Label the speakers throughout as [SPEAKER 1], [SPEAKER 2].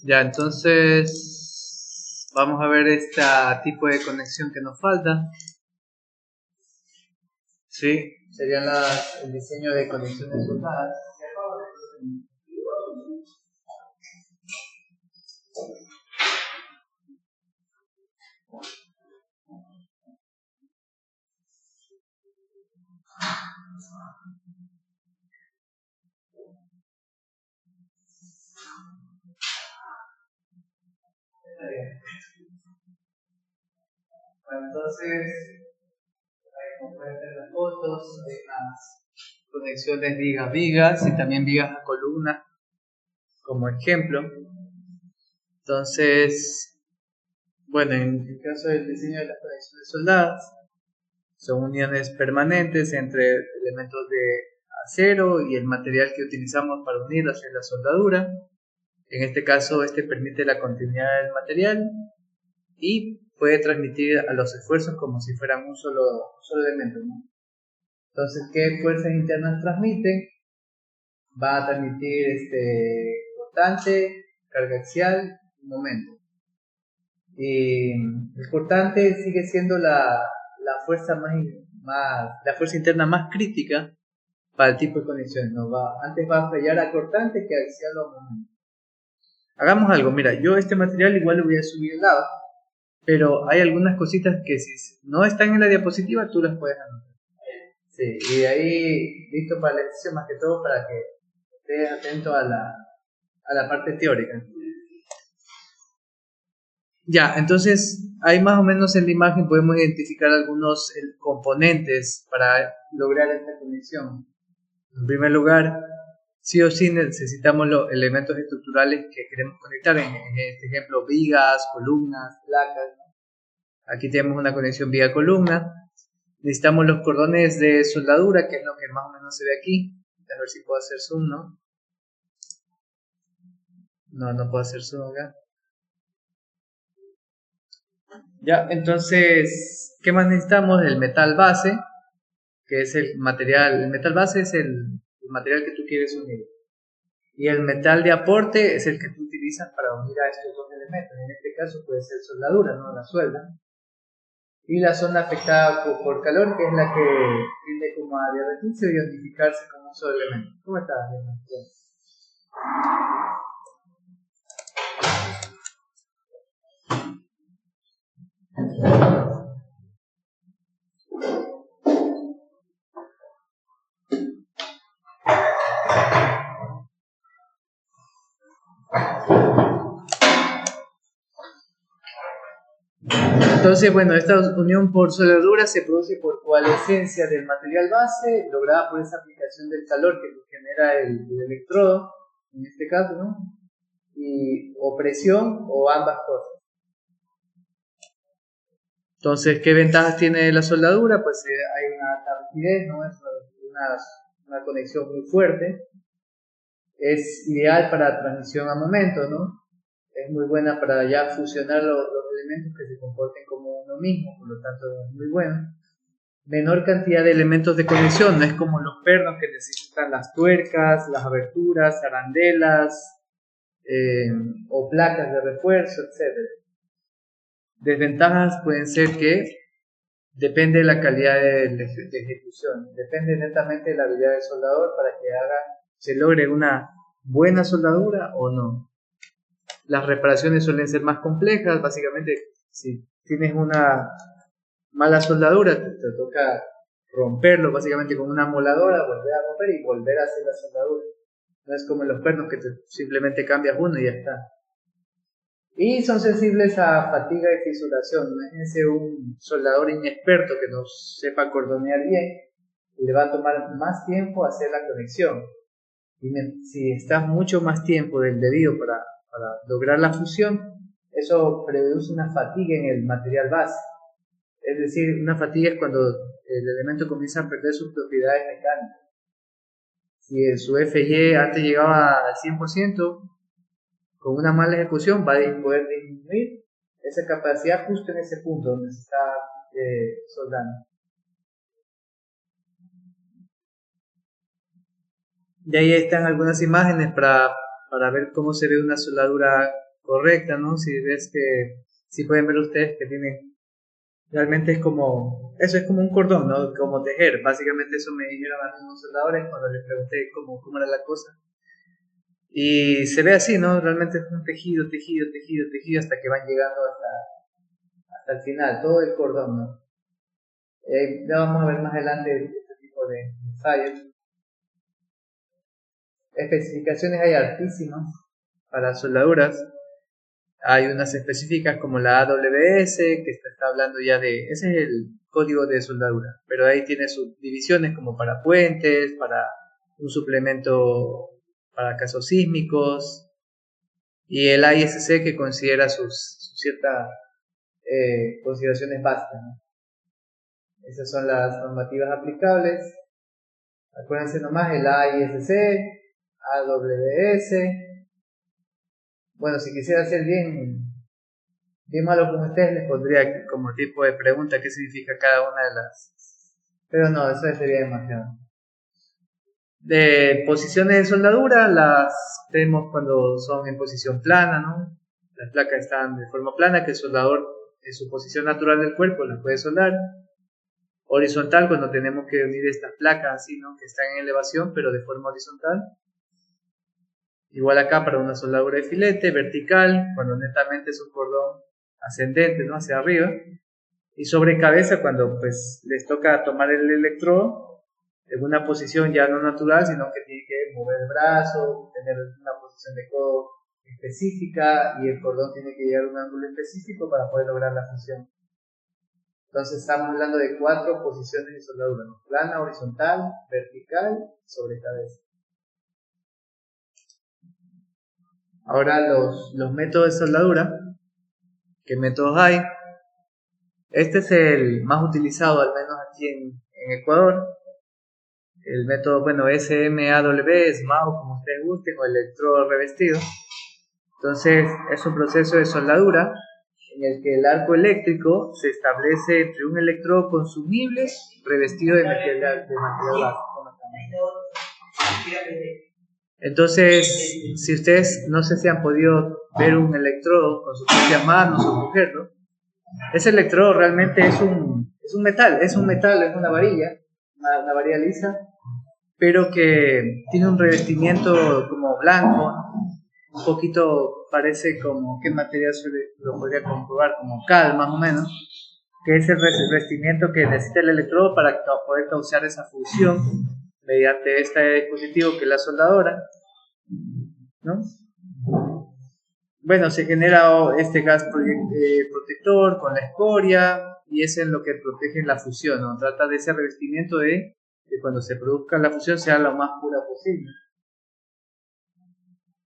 [SPEAKER 1] Ya, entonces vamos a ver este tipo de conexión que nos falta. Sí, sería el diseño de conexiones soldadas. Bueno, entonces, ahí como pueden ver las fotos, hay unas conexiones vigas-vigas y también vigas a columna como ejemplo. Entonces, bueno, en el caso del diseño de las conexiones soldadas, son uniones permanentes entre elementos de acero y el material que utilizamos para unir hacia la soldadura. En este caso, este permite la continuidad del material y puede transmitir a los esfuerzos como si fueran un solo elemento, ¿no? Entonces, ¿qué fuerzas internas transmite? Va a transmitir cortante, carga axial y momento. Y el cortante sigue siendo la fuerza la fuerza interna más crítica para el tipo de conexión. Antes va a fallar a cortante que axial o momento. Hagamos algo, mira, yo este material igual lo voy a subir al lado, pero hay algunas cositas que si no están en la diapositiva tú las puedes anotar. Sí, y de ahí listo para la ejercicio, más que todo para que estés atento a la parte teórica. Ya, entonces ahí más o menos en la imagen podemos identificar algunos componentes para lograr esta conexión. En primer lugar, sí o sí necesitamos los elementos estructurales que queremos conectar, en este ejemplo vigas, columnas, placas. Aquí tenemos una conexión viga-columna. Necesitamos los cordones de soldadura, que es lo que más o menos se ve aquí. A ver si puedo hacer zoom, ¿no? No puedo hacer zoom acá. Ya, entonces, ¿qué más necesitamos? El metal base, que es el metal base es el material que tú quieres unir. Y el metal de aporte es el que tú utilizas para unir a estos dos elementos. En este caso puede ser soldadura, ¿no? La suelda. Y la zona afectada por calor, que es la que tiende como a derretirse o ionificarse como un solo elemento. ¿Cómo estás, Diana? Entonces, bueno, esta unión por soldadura se produce por coalescencia del material base, lograda por esa aplicación del calor que genera el electrodo, en este caso, ¿no? O presión o ambas cosas. Entonces, ¿qué ventajas tiene la soldadura? Pues hay una alta rigidez, ¿no? Es una conexión muy fuerte. Es ideal para transmisión a momento, ¿no? Es muy buena para ya fusionar los elementos que se comporten como uno mismo, por lo tanto es muy bueno. Menor cantidad de elementos de conexión, no es como los pernos que necesitan las tuercas, las aberturas, arandelas o placas de refuerzo, etc. Desventajas pueden ser que depende de la calidad de ejecución, depende netamente de la habilidad del soldador para que se logre una buena soldadura o no. Las reparaciones suelen ser más complejas, básicamente si tienes una mala soldadura te toca romperlo básicamente con una moladora, volver a romper y volver a hacer la soldadura. No es como en los pernos que simplemente cambias uno y ya está. Y son sensibles a fatiga y fisuración. Imagínense un soldador inexperto que no sepa cordonear bien, le va a tomar más tiempo hacer la conexión. Y si estás mucho más tiempo del debido para lograr la fusión, eso produce una fatiga en el material base. Es decir, una fatiga es cuando el elemento comienza a perder sus propiedades mecánicas. Si su FY antes llegaba al 100%, con una mala ejecución va a poder disminuir esa capacidad justo en ese punto donde se está soldando. Y ahí están algunas imágenes para ver cómo se ve una soldadura correcta, ¿no? Si pueden ver ustedes que tiene, realmente eso es como un cordón, ¿no? Como tejer, básicamente eso me dijeron a algunos soldadores cuando les pregunté cómo era la cosa. Y se ve así, ¿no? Realmente es un tejido, tejido, tejido, tejido hasta que van llegando hasta el final, todo el cordón, ¿no? Ya vamos a ver más adelante este tipo de ensayos. Especificaciones hay altísimas para soldaduras. Hay unas específicas como la AWS, que está hablando ya ese es el código de soldadura, pero ahí tiene subdivisiones como para puentes, para un suplemento para casos sísmicos, y el ISC que considera sus ciertas consideraciones básicas, ¿no? Esas son las normativas aplicables. Acuérdense nomás el ISC, AWS. Bueno, si quisiera ser bien malo con ustedes, les pondría como tipo de pregunta qué significa cada una de las. Pero no, eso sería demasiado. De posiciones de soldadura, las tenemos cuando son en posición plana, ¿no? Las placas están de forma plana, que el soldador en su posición natural del cuerpo las puede soldar. Horizontal, cuando tenemos que unir estas placas así, ¿no? Que están en elevación, pero de forma horizontal. Igual acá para una soldadura de filete. Vertical, cuando netamente es un cordón ascendente, ¿no? Hacia arriba. Y sobre cabeza, cuando pues les toca tomar el electrodo en una posición ya no natural, sino que tiene que mover el brazo, tener una posición de codo específica, y el cordón tiene que llegar a un ángulo específico para poder lograr la fusión. Entonces estamos hablando de 4 posiciones de soldadura, ¿no? Plana, horizontal, vertical, sobre cabeza. Ahora los métodos de soldadura. ¿Qué métodos hay? Este es el más utilizado, al menos aquí en Ecuador. El método, bueno, SMAW, SMAW, como ustedes gusten, o electrodo revestido. Entonces es un proceso de soldadura en el que el arco eléctrico se establece entre un electrodo consumible revestido de material básico. Entonces, si ustedes no sé si han podido ver un electrodo con sus propias manos o cogerlo, ese electrodo realmente es un metal, es una varilla, una varilla lisa, pero que tiene un revestimiento como blanco, un poquito parece como, ¿qué material lo podría comprobar? Como cal más o menos, que es el revestimiento que necesita el electrodo para poder causar esa fusión mediante este dispositivo que es la soldadora, ¿no? Bueno, se genera este gas protector con la escoria, y es en lo que protege la fusión, ¿no? Trata de ese revestimiento de que cuando se produzca la fusión sea lo más pura posible.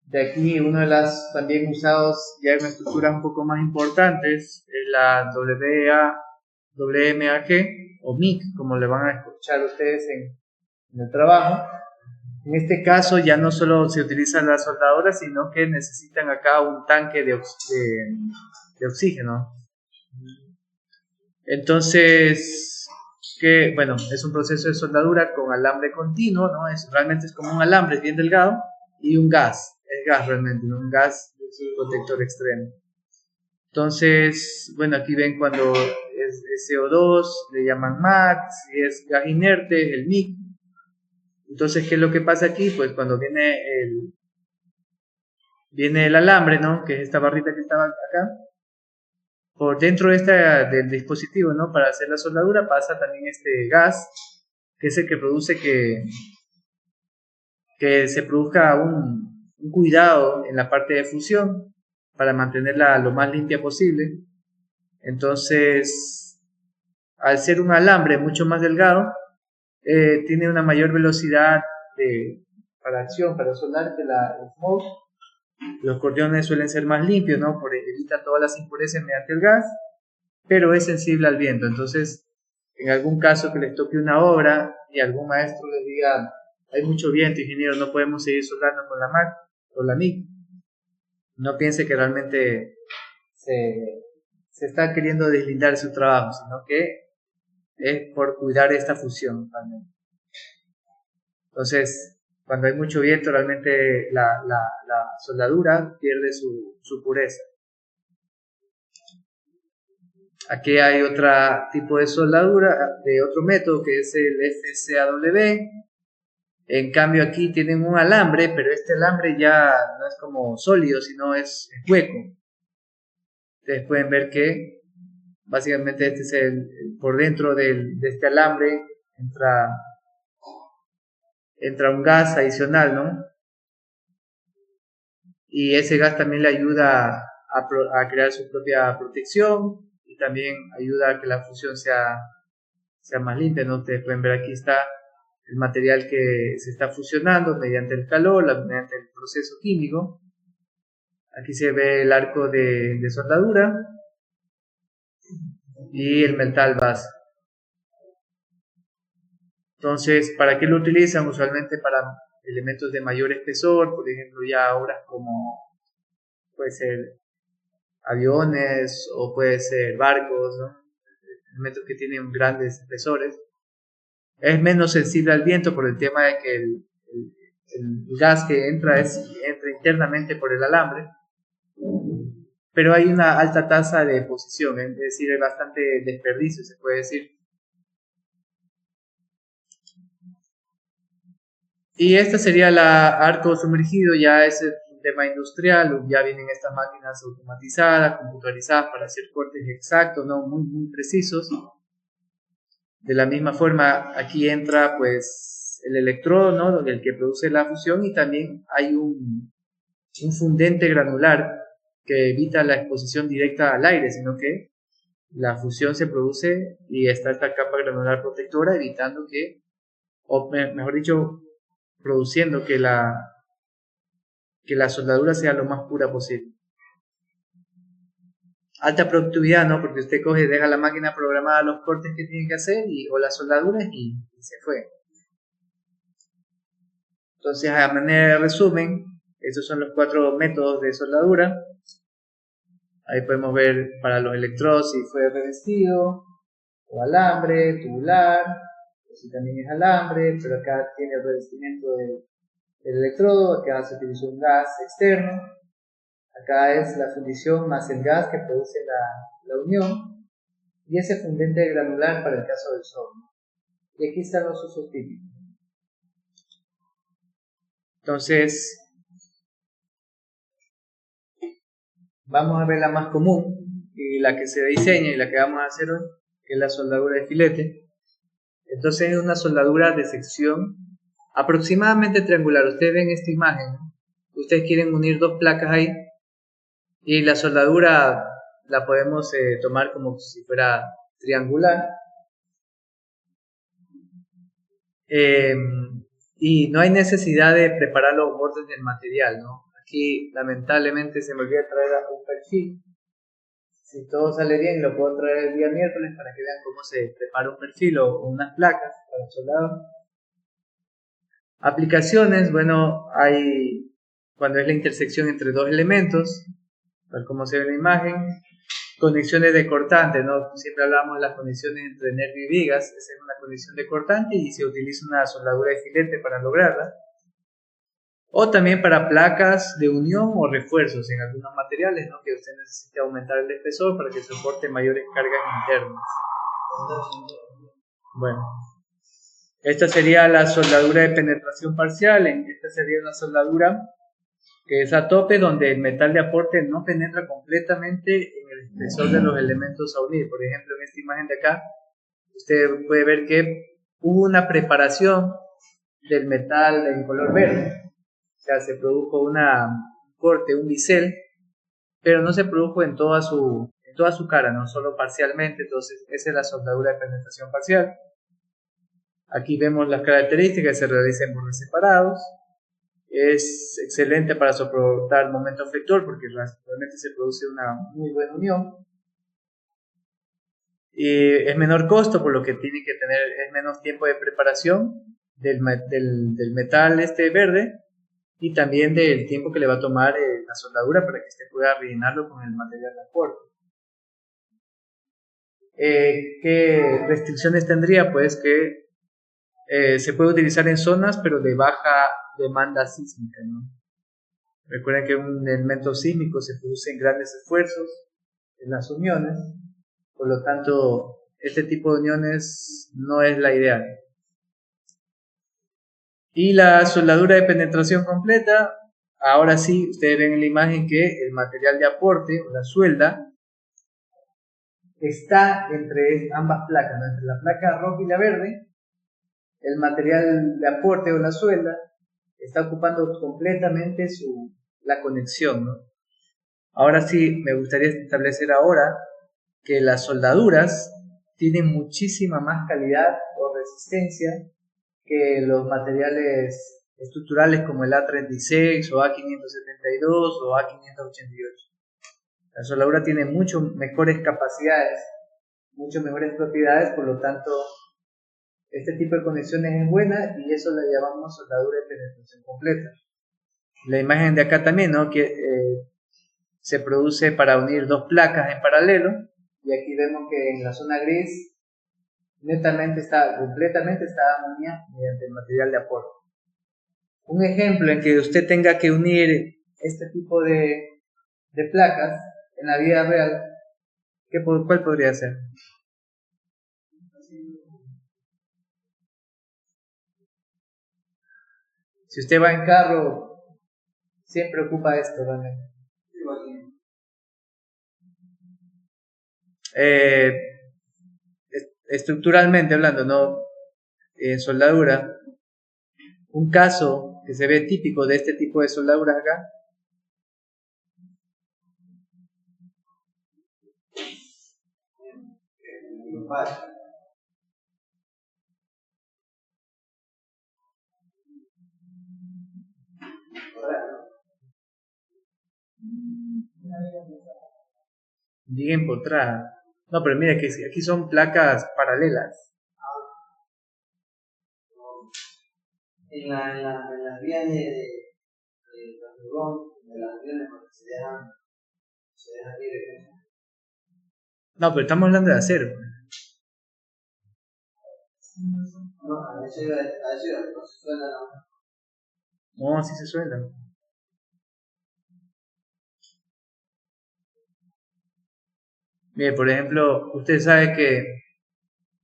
[SPEAKER 1] De aquí, uno de las también usados ya en estructuras un poco más importantes es la WMAG o MIG, como le van a escuchar ustedes en el trabajo. En este caso ya no solo se utilizan las soldadoras, sino que necesitan acá un tanque de oxígeno. Entonces, bueno, es un proceso de soldadura con alambre continuo, ¿no? Realmente es como un alambre, es bien delgado, y un gas. Es gas realmente, ¿no? Un gas protector extremo. Entonces, bueno, aquí ven cuando es CO2, le llaman MAG, si es gas inerte, el MIG. Entonces, ¿qué es lo que pasa aquí? Pues cuando viene el alambre, ¿no? Que es esta barrita que estaba acá, por dentro del dispositivo, ¿no? Para hacer la soldadura pasa también este gas, que es el que produce que se produzca un cuidado en la parte de fusión para mantenerla lo más limpia posible. Entonces, al ser un alambre mucho más delgado, tiene una mayor velocidad para acción, para soldar que el smoke. Los cordones suelen ser más limpios, ¿no? Porque evita todas las impurezas mediante el gas, pero es sensible al viento. Entonces, en algún caso que les toque una obra y algún maestro les diga, hay mucho viento, ingeniero, no podemos seguir soldando con la MAG o la MIG, no piense que realmente se está queriendo deslindar su trabajo, sino que es por cuidar esta fusión también. Entonces, Cuando hay mucho viento, realmente la soldadura pierde su pureza. Aquí hay otro tipo de soldadura, de otro método que es el FCAW. En cambio aquí tienen un alambre, pero este alambre ya no es como sólido, sino es hueco. Ustedes pueden ver que básicamente este es por dentro de este alambre entra un gas adicional, ¿no? Y ese gas también le ayuda a crear su propia protección y también ayuda a que la fusión sea más limpia, ¿no? Ustedes pueden ver aquí está el material que se está fusionando mediante el calor, mediante el proceso químico. Aquí se ve el arco de soldadura y el metal base. Entonces, ¿para qué lo utilizan? Usualmente para elementos de mayor espesor, por ejemplo, ya obras como puede ser aviones o puede ser barcos, ¿no? Elementos que tienen grandes espesores. Es menos sensible al viento por el tema de que el gas que entra entra internamente por el alambre, pero hay una alta tasa de deposición, es decir, hay bastante desperdicio, se puede decir. Y esta sería la arco sumergido, ya es un tema industrial, ya vienen estas máquinas automatizadas, computarizadas para hacer cortes exactos, ¿no? Muy precisos. De la misma forma, aquí entra pues el electrodo, ¿no? El que produce la fusión, y también hay un fundente granular que evita la exposición directa al aire, sino que la fusión se produce y está esta capa granular protectora evitando que, o mejor dicho, produciendo que la soldadura sea lo más pura posible. Alta productividad, ¿no? Porque usted coge, deja la máquina programada los cortes que tiene que hacer o las soldaduras y se fue. Entonces, a manera de resumen, estos son los 4 métodos de soldadura. Ahí podemos ver para los electrodos si fue revestido, o alambre, tubular, o si también es alambre, pero acá tiene el revestimiento del electrodo, acá se utilizó un gas externo, acá es la fundición más el gas que produce la unión, y ese fundente granular para el caso del sodio. Y aquí están los usos típicos. Entonces, vamos a ver la más común, y la que se diseña y la que vamos a hacer hoy, que es la soldadura de filete. Entonces es una soldadura de sección aproximadamente triangular. Ustedes ven esta imagen, ¿no? Ustedes quieren unir 2 placas ahí y la soldadura la podemos tomar como si fuera triangular, y no hay necesidad de preparar los bordes del material, ¿no? Aquí lamentablemente se me olvidó traer un perfil. Si todo sale bien, lo puedo traer el día miércoles para que vean cómo se prepara un perfil o unas placas para el soldado. Aplicaciones, bueno, hay cuando es la intersección entre 2 elementos, tal como se ve en la imagen. Conexiones de cortante, ¿no? Siempre hablamos de las conexiones entre nervio y vigas. Esa es una conexión de cortante y se utiliza una soldadura de filete para lograrla. O también para placas de unión o refuerzos en algunos materiales, ¿no? Que usted necesite aumentar el espesor para que soporte mayores cargas internas. Bueno, esta sería la soldadura de penetración parcial. Esta sería una soldadura que es a tope, donde el metal de aporte no penetra completamente en el espesor de los elementos a unir. Por ejemplo, en esta imagen de acá, usted puede ver que hubo una preparación del metal en color verde. O sea, se produjo un corte, un bisel, pero no se produjo en toda su cara, no solo parcialmente. Entonces, esa es la soldadura de penetración parcial. Aquí vemos las características, se realizan por separados. Es excelente para soportar momento flector porque realmente se produce una muy buena unión. Y es menor costo, por lo que tiene que tener es menos tiempo de preparación del metal verde, y también del tiempo que le va a tomar la soldadura para que usted pueda rellenarlo con el material de aporte. ¿Qué restricciones tendría? Pues que se puede utilizar en zonas pero de baja demanda sísmica, ¿no? Recuerden que un elemento sísmico se produce en grandes esfuerzos en las uniones, por lo tanto, este tipo de uniones no es la ideal. Y la soldadura de penetración completa, ahora sí, ustedes ven en la imagen que el material de aporte o la suelda está entre ambas placas, ¿no? Entre la placa roja y la verde. El material de aporte o la suelda está ocupando completamente la conexión, ¿no? Ahora sí, me gustaría establecer ahora que las soldaduras tienen muchísima más calidad o resistencia que los materiales estructurales como el A36 o A572 o A588. La soldadura tiene mucho mejores capacidades, mucho mejores propiedades, por lo tanto, este tipo de conexiones es buena y eso la llamamos soldadura de penetración completa. La imagen de acá también, ¿no? Que se produce para unir dos placas en paralelo, y aquí vemos que en la zona gris completamente está unida mediante el material de aporte. Un ejemplo en que usted tenga que unir este tipo de placas en la vida real, ¿cuál podría ser? Si usted va en carro, siempre ocupa esto, ¿vale? Estructuralmente hablando, no soldadura. Un caso que se ve típico de este tipo de soldadura acá diga empotrada. No, pero mira que aquí son placas paralelas.
[SPEAKER 2] En las vías de hormigón, de las aviones, porque se dejan libre.
[SPEAKER 1] No, pero estamos hablando de acero.
[SPEAKER 2] No, a eso no se suena nada.
[SPEAKER 1] No, sí se suenan. Mire, por ejemplo, usted sabe que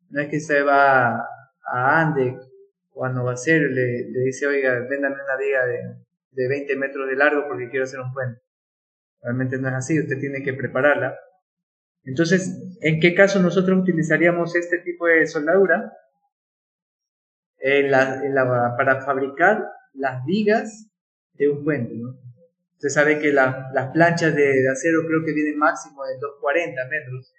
[SPEAKER 1] no es que se va a Andec o a Novacero y le dice, oiga, véndame una viga de 20 metros de largo porque quiero hacer un puente. Realmente no es así, usted tiene que prepararla. Entonces, ¿en qué caso nosotros utilizaríamos este tipo de soldadura? Para fabricar las vigas de un puente, ¿no? Usted sabe que las planchas de acero creo que vienen máximo de 240 metros.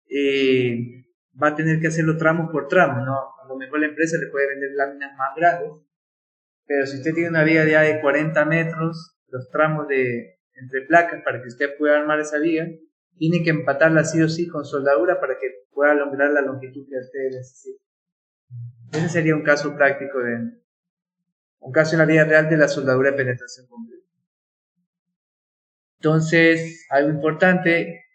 [SPEAKER 1] Y va a tener que hacerlo tramo por tramo, ¿no? A lo mejor la empresa le puede vender láminas más grandes, pero si usted tiene una viga ya de 40 metros, los tramos entre placas para que usted pueda armar esa viga, tiene que empatarla sí o sí con soldadura para que pueda lograr la longitud que usted necesita. Ese sería un caso práctico un caso en la vida real de la soldadura de penetración completa. Entonces, algo importante,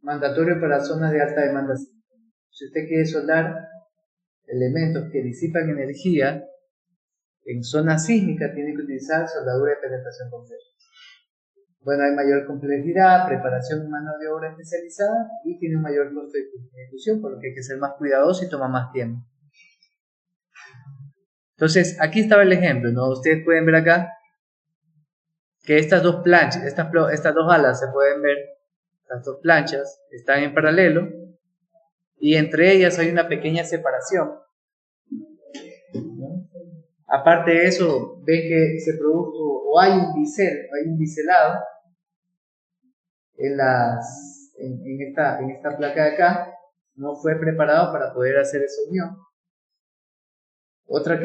[SPEAKER 1] mandatorio para zonas de alta demanda. Si usted quiere soldar elementos que disipan energía en zonas sísmicas, tiene que utilizar soldadura de penetración completa. Bueno, hay mayor complejidad, preparación y mano de obra especializada y tiene un mayor costo de ejecución, por lo que hay que ser más cuidadoso y toma más tiempo. Entonces, aquí estaba el ejemplo, ¿no? Ustedes pueden ver acá que estas dos planchas, estas dos alas se pueden ver, las dos planchas están en paralelo y entre ellas hay una pequeña separación, ¿no? Aparte de eso, ven que se produjo o hay un biselado en esta placa de acá, no fue preparado para poder hacer esa unión. Otra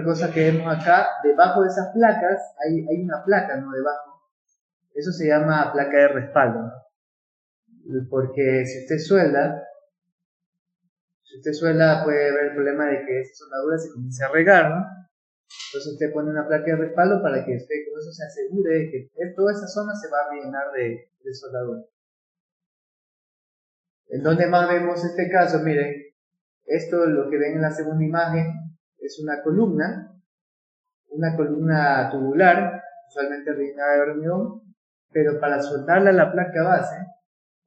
[SPEAKER 1] cosa que vemos acá, debajo de esas placas hay una placa, ¿no? Debajo. Eso se llama placa de respaldo, ¿no? Porque si usted suelda puede haber el problema de que esa soldadura se comience a regar, ¿no? Entonces usted pone una placa de respaldo para que usted con eso se asegure de que toda esa zona se va a rellenar de soldadura. ¿En dónde más vemos este caso? Miren, esto lo que ven en la segunda imagen es una columna una columna tubular, usualmente rellenada de hormigón, pero para soldarla a la placa base,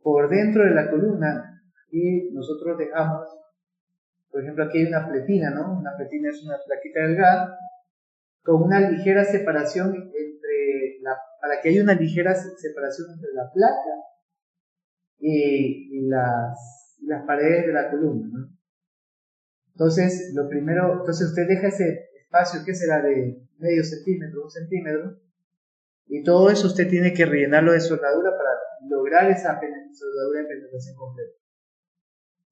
[SPEAKER 1] por dentro de la columna, y nosotros dejamos, por ejemplo, aquí hay una pletina, ¿no? Una pletina es una plaquita delgada, con una ligera separación para que haya una ligera separación entre la placa y las paredes de la columna, ¿no? Entonces, entonces usted deja ese espacio que será de medio centímetro, 1 centímetro, y todo eso usted tiene que rellenarlo de soldadura para lograr esa soldadura de penetración completa.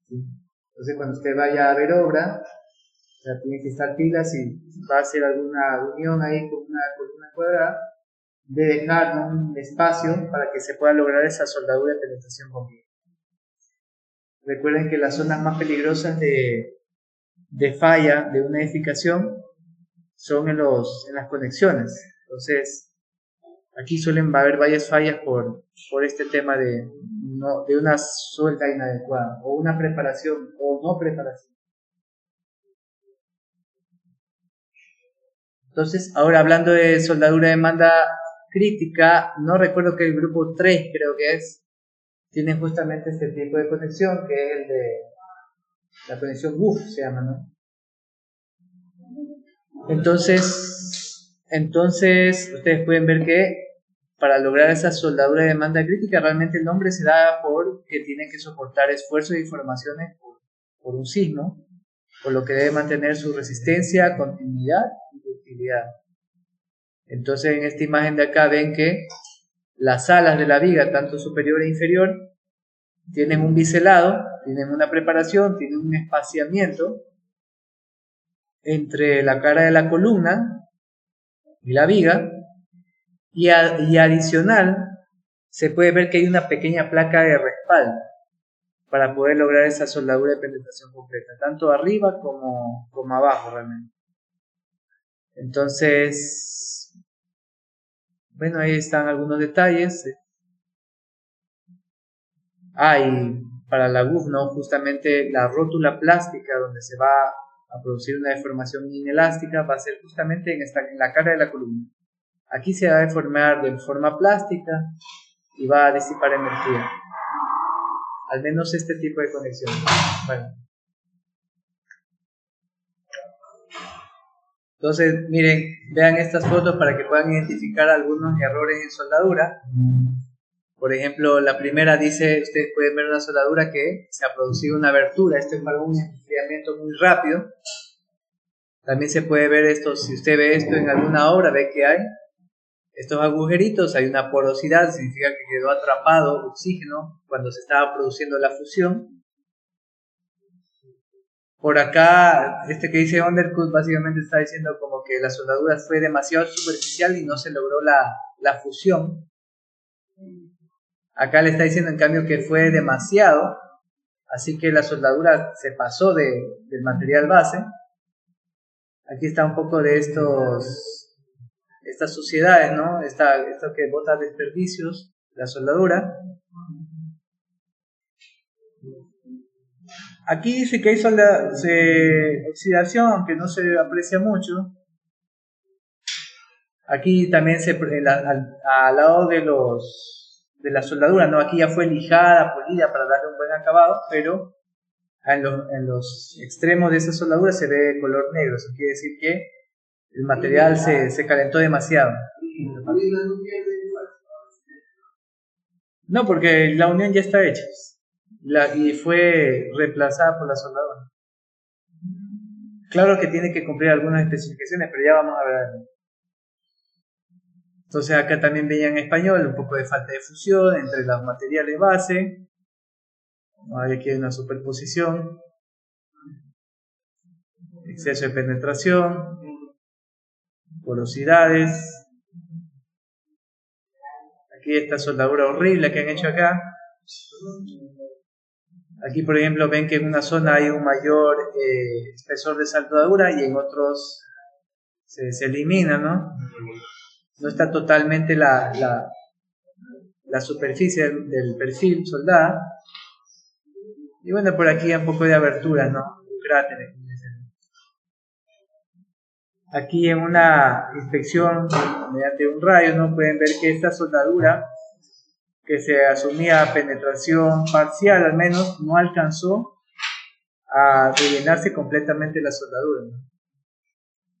[SPEAKER 1] ¿Sí? Entonces, cuando usted vaya a ver obra, o sea, tiene que estar pilas y va a hacer alguna unión ahí con una columna cuadrada, de dejar, ¿no?, un espacio para que se pueda lograr esa soldadura de penetración completa. Recuerden que las zonas más peligrosas de falla de una edificación son en las conexiones. Entonces, aquí suelen haber varias fallas por este tema de una suelta inadecuada, o una preparación o no preparación. Entonces, ahora hablando de soldadura de demanda crítica, no recuerdo que el grupo 3 creo que tiene justamente este tipo de conexión, que es el de la conexión GUF, se llama, ¿no? Entonces ustedes pueden ver que para lograr esa soldadura de demanda crítica, realmente el nombre se da porque tiene que soportar esfuerzos y deformaciones por un sismo, por lo que debe mantener su resistencia, continuidad y ductilidad. Entonces, en esta imagen de acá ven que las alas de la viga, tanto superior e inferior, tienen un biselado, tienen una preparación, tienen un espaciamiento entre la cara de la columna y la viga, y adicional se puede ver que hay una pequeña placa de respaldo para poder lograr esa soldadura de penetración completa, tanto arriba como abajo realmente. Entonces, bueno, ahí están algunos detalles. Y para la GUF, ¿no?, justamente la rótula plástica donde se va a producir una deformación inelástica va a ser justamente en la cara de la columna. Aquí se va a deformar de forma plástica y va a disipar energía. Al menos este tipo de conexión. Bueno. Entonces, miren, vean estas fotos para que puedan identificar algunos errores en soldadura. Por ejemplo, la primera dice, ustedes pueden ver una soldadura que se ha producido una abertura. Esto es para un enfriamiento muy rápido. También se puede ver esto, si usted ve esto en alguna obra, ve que hay estos agujeritos, hay una porosidad, significa que quedó atrapado oxígeno cuando se estaba produciendo la fusión. Por acá, este que dice undercut básicamente está diciendo como que la soldadura fue demasiado superficial y no se logró la fusión. Acá le está diciendo en cambio que fue demasiado, así que la soldadura se pasó del material base. Aquí está un poco de estas suciedades, ¿no? Esto que bota desperdicios, la soldadura. Aquí dice que hay oxidación, aunque no se aprecia mucho. Aquí también al lado de la soldadura, ¿no? Aquí ya fue lijada, polida para darle un buen acabado, pero en los extremos de esa soldadura se ve color negro. Eso quiere decir que el material se calentó demasiado. No, porque la unión ya está hecha y fue reemplazada por la soldadura. Claro que tiene que cumplir algunas especificaciones, pero ya vamos a ver. Entonces acá también veía en español un poco de falta de fusión entre los materiales base. Aquí hay una superposición, exceso de penetración, porosidades. Aquí esta soldadura horrible que han hecho acá. Aquí, por ejemplo, ven que en una zona hay un mayor espesor de soldadura y en otros se elimina, ¿no? No está totalmente la superficie del perfil soldada. Y bueno, por aquí hay un poco de aberturas, ¿no? Cráteres. aquí en una inspección mediante un rayo, ¿no? Pueden ver que esta soldadura, que se asumía penetración parcial al menos, no alcanzó a rellenarse completamente la soldadura, ¿no?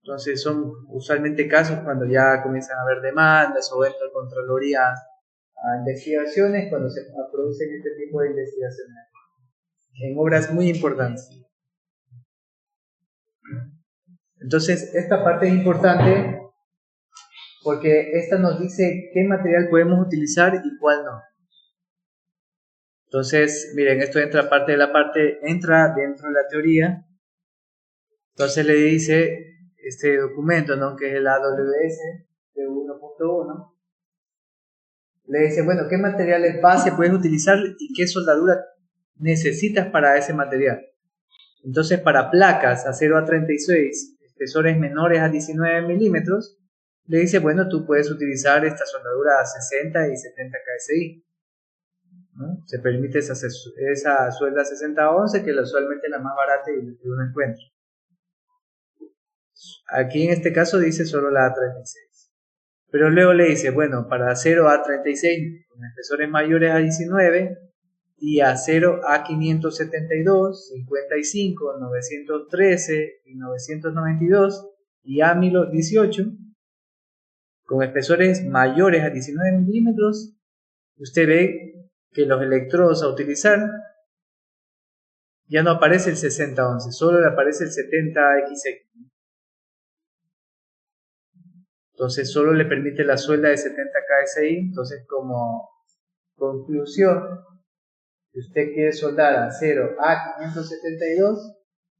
[SPEAKER 1] Entonces son usualmente casos cuando ya comienzan a haber demandas o entra Contraloría a investigaciones, cuando se producen este tipo de investigaciones en obras muy importantes. Entonces esta parte es importante porque esta nos dice qué material podemos utilizar y cuál no. Entonces, miren, esto entra entra dentro de la teoría. Entonces le dice este documento, ¿no? Que es el AWS de 1.1. Le dice, bueno, ¿qué materiales base puedes utilizar y qué soldadura necesitas para ese material? Entonces, para placas acero A36, espesores menores a 19 milímetros, le dice, bueno, tú puedes utilizar esta soldadura a 60 y 70 KSI, ¿no? Se permite esa suelda 60-11, que es usualmente la más barata y la que uno encuentra. Aquí en este caso dice solo la A36. Pero luego le dice, bueno, para acero A36 con espesores mayores a 19 y acero A572, 55, 913 y 992 y amilo 18 con espesores mayores a 19 milímetros, usted ve que los electrodos a utilizar ya no aparece el 60-11, solo le aparece el 70XX. Entonces solo le permite la suelda de 70 KSI. Entonces, como conclusión, si usted quiere soldar acero A572,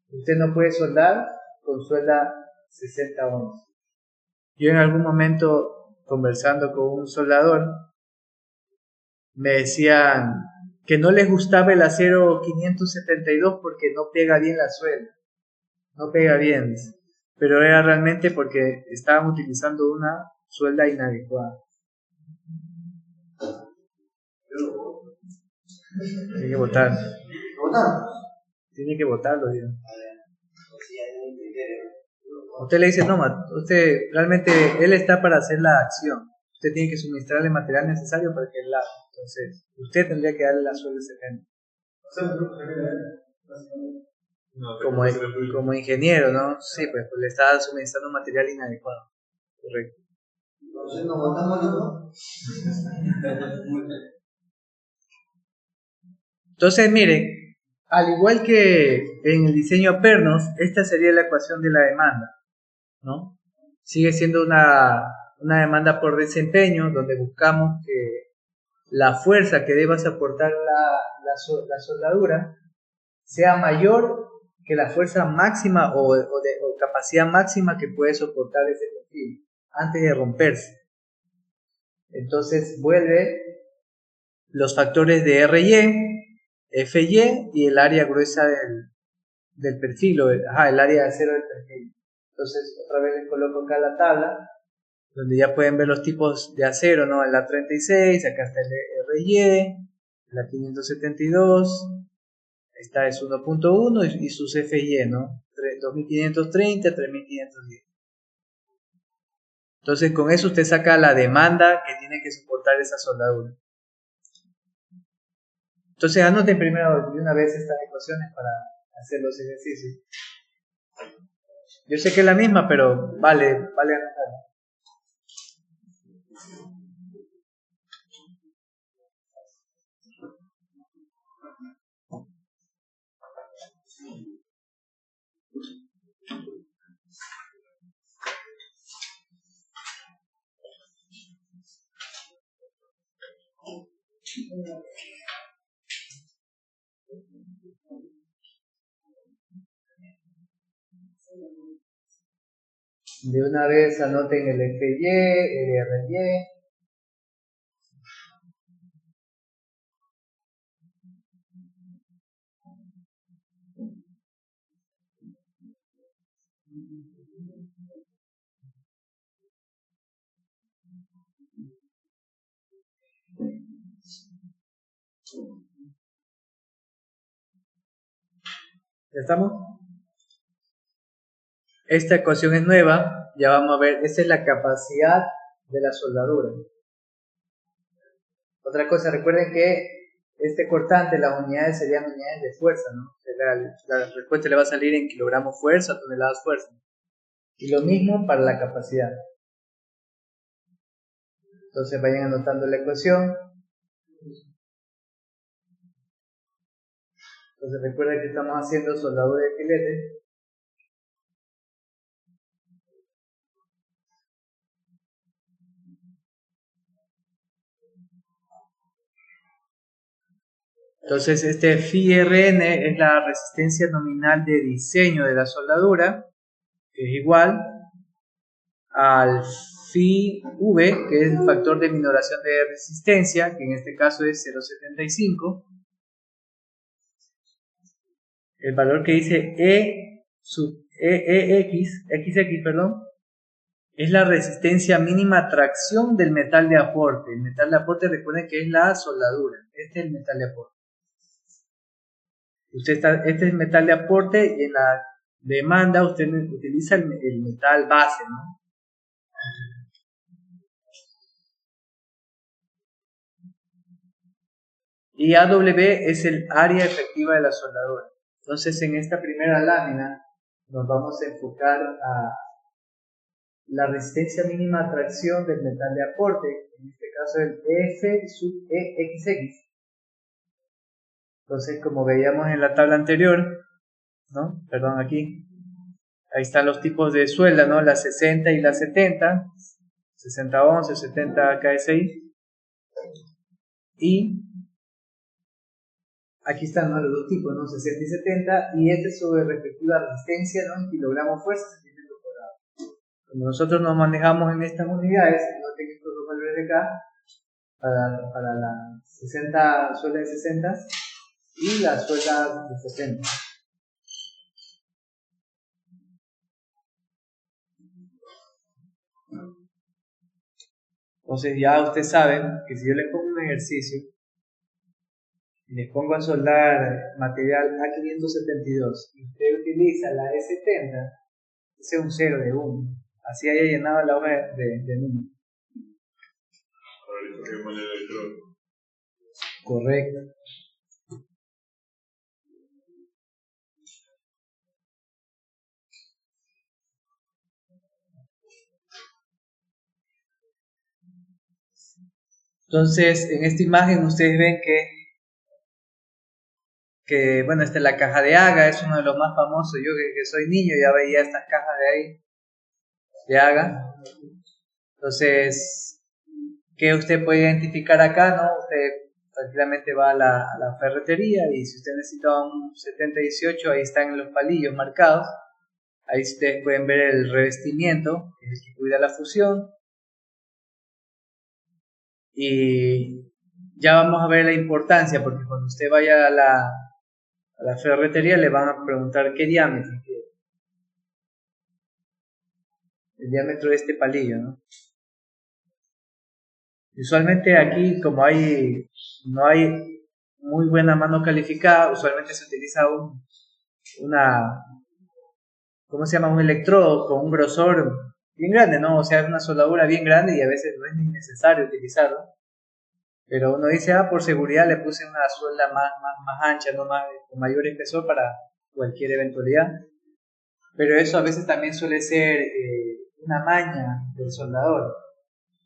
[SPEAKER 1] usted no puede soldar con suelda 60-11. Yo en algún momento, conversando con un soldador, me decían que no les gustaba el acero 572 porque no pega bien la suelda, no pega bien, pero era realmente porque estaban utilizando una suelda inadecuada. Tiene que votar. Tiene que votarlo, digo. Usted le dice, no, usted realmente, él está para hacer la acción. Usted tiene que suministrarle el material necesario para que él la haga. Entonces, usted tendría que darle la suelda 70. Como ingeniero, ¿no? Sí, pues le está suministrando un material inadecuado. Correcto. Entonces, miren, al igual que en el diseño Pernos, esta sería la ecuación de la demanda, ¿no? Sigue siendo una demanda por desempeño, donde buscamos que la fuerza que deba soportar la soldadura sea mayor que la fuerza máxima o capacidad máxima que puede soportar ese perfil antes de romperse. Entonces vuelve los factores de RY, FY y el área gruesa del perfil, el área de acero del perfil. Entonces otra vez les coloco acá la tabla, donde ya pueden ver los tipos de acero, ¿no? El A36, acá está el RY, la 572, esta es 1.1 y sus FY, ¿no? 2530, 3510. Entonces con eso usted saca la demanda que tiene que soportar esa soldadura. Entonces anoten primero de una vez estas ecuaciones para hacer los ejercicios. Yo sé que es la misma, pero vale anotar. De una vez anoten el FY, el RY. ¿Ya estamos? Esta ecuación es nueva, ya vamos a ver, esa es la capacidad de la soldadura. Otra cosa, recuerden que este cortante, las unidades serían unidades de fuerza, ¿no? La respuesta le va a salir en kilogramos fuerza, toneladas fuerza. Y lo mismo para la capacidad. Entonces vayan anotando la ecuación. Entonces recuerden que estamos haciendo soldadura de filete. Entonces este phi-Rn es la resistencia nominal de diseño de la soldadura, que es igual al phi-V, que es el factor de minoración de resistencia, que en este caso es 0,75. El valor que dice XX, es la resistencia mínima a tracción del metal de aporte. El metal de aporte, recuerden que es la soldadura. Este es el metal de aporte. Este es el metal de aporte y en la demanda usted utiliza el metal base, ¿no? Y AW es el área efectiva de la soldadura. Entonces en esta primera lámina nos vamos a enfocar a la resistencia mínima a tracción del metal de aporte, en este caso el F sub EXX. Entonces, como veíamos en la tabla anterior, ¿no? Perdón, aquí, ahí están los tipos de suelda, ¿no? La 60 y la 70, 60-11, 70 KSI. Y aquí están, ¿no? Los dos tipos, ¿no? 60 y 70, y este es su respectiva resistencia, ¿no? En kilogramos fuerza, centímetro cuadrado. Cuando nosotros nos manejamos en estas unidades, noten estos dos valores de acá, para la 60, suelda de 60 y la suelda de 60. Entonces ya ustedes saben que si yo les pongo un ejercicio y les pongo a soldar material A572 y usted utiliza la E70, ese es un 0 de 1. Así haya llenado la hoja de números. Correcto. Entonces, en esta imagen ustedes ven que bueno, esta es la caja de Haga, es uno de los más famosos. Yo que soy niño ya veía estas cajas de ahí, de Haga. Entonces, ¿qué usted puede identificar acá? ¿No? Usted tranquilamente va a la ferretería y si usted necesita un 7018, ahí están los palillos marcados. Ahí ustedes pueden ver el revestimiento, que es el que cuida la fusión. Y ya vamos a ver la importancia, porque cuando usted vaya a la ferretería le van a preguntar qué diámetro quiere. El diámetro de este palillo, ¿no? Usualmente aquí, como no hay muy buena mano calificada, usualmente se utiliza ¿cómo se llama? Un electrodo con un grosor bien grande, ¿no? O sea, una soldadura bien grande y a veces no es ni necesario utilizarlo. Pero uno dice, por seguridad le puse una suelda más ancha, ¿no? Con mayor espesor para cualquier eventualidad. Pero eso a veces también suele ser una maña del soldador.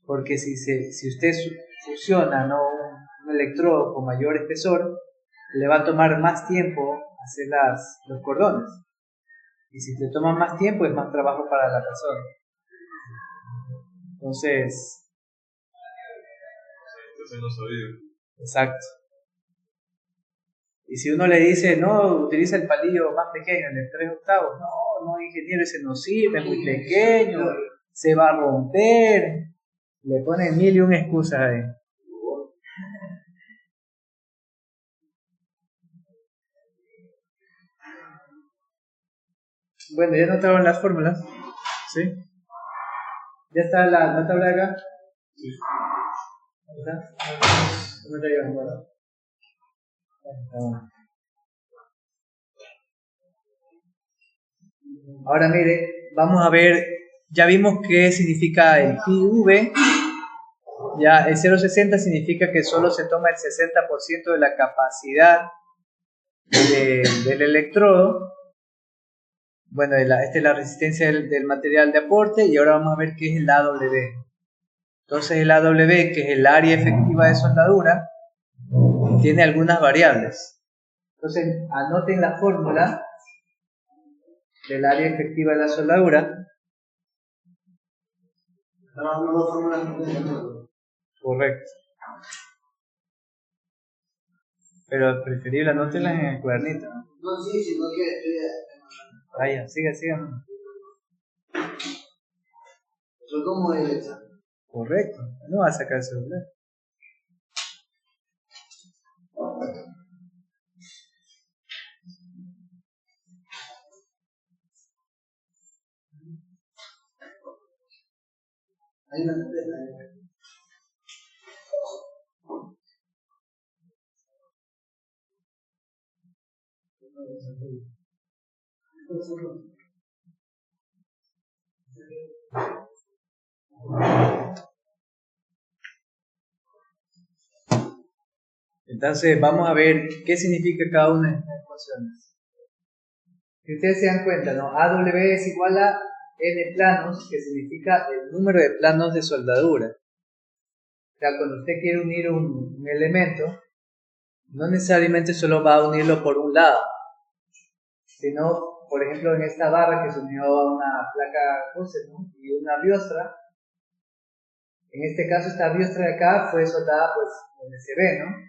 [SPEAKER 1] Porque si usted fusiona, ¿no? un electrodo con mayor espesor, le va a tomar más tiempo hacer los cordones. Y si te toma más tiempo, es más trabajo para la persona. Entonces no sabía. Exacto. Y si uno le dice, no, utiliza el palillo más pequeño, el de 3/8, no, ingeniero, ese no sirve, es muy pequeño, se va a romper. Le ponen 1001 excusas ahí. Bueno, ya notaron las fórmulas, ¿sí? ¿Ya está la tabla de acá? Sí. ¿Está? ¿Cómo está llevando? Ahora mire, vamos a ver ya vimos qué significa el PV. Ya el 0,60 significa que solo se toma el 60% de la capacidad del electrodo. Bueno, esta es la resistencia del material de aporte, y ahora vamos a ver qué es el AW. Entonces el AW, que es el área efectiva de soldadura, tiene algunas variables. Entonces anoten la fórmula del área efectiva de la soldadura. Correcto. Pero preferible anótenlas en el cuadernito, ¿no?
[SPEAKER 2] No, sí, sino que
[SPEAKER 1] Vaya, siga.
[SPEAKER 2] yo como derecha.
[SPEAKER 1] Correcto. No va a sacar el celular.
[SPEAKER 2] Ahí no.
[SPEAKER 1] Entonces vamos a ver qué significa cada una de estas ecuaciones. Si ustedes se dan cuenta, ¿no? AW es igual a N planos, que significa el número de planos de soldadura. O sea, cuando usted quiere unir un elemento, no necesariamente solo va a unirlo por un lado, sino, por ejemplo, en esta barra que se unió a una placa Gaussian, ¿no? Y una riostra. En este caso, esta riostra de acá fue soldada pues donde se ve, ¿no?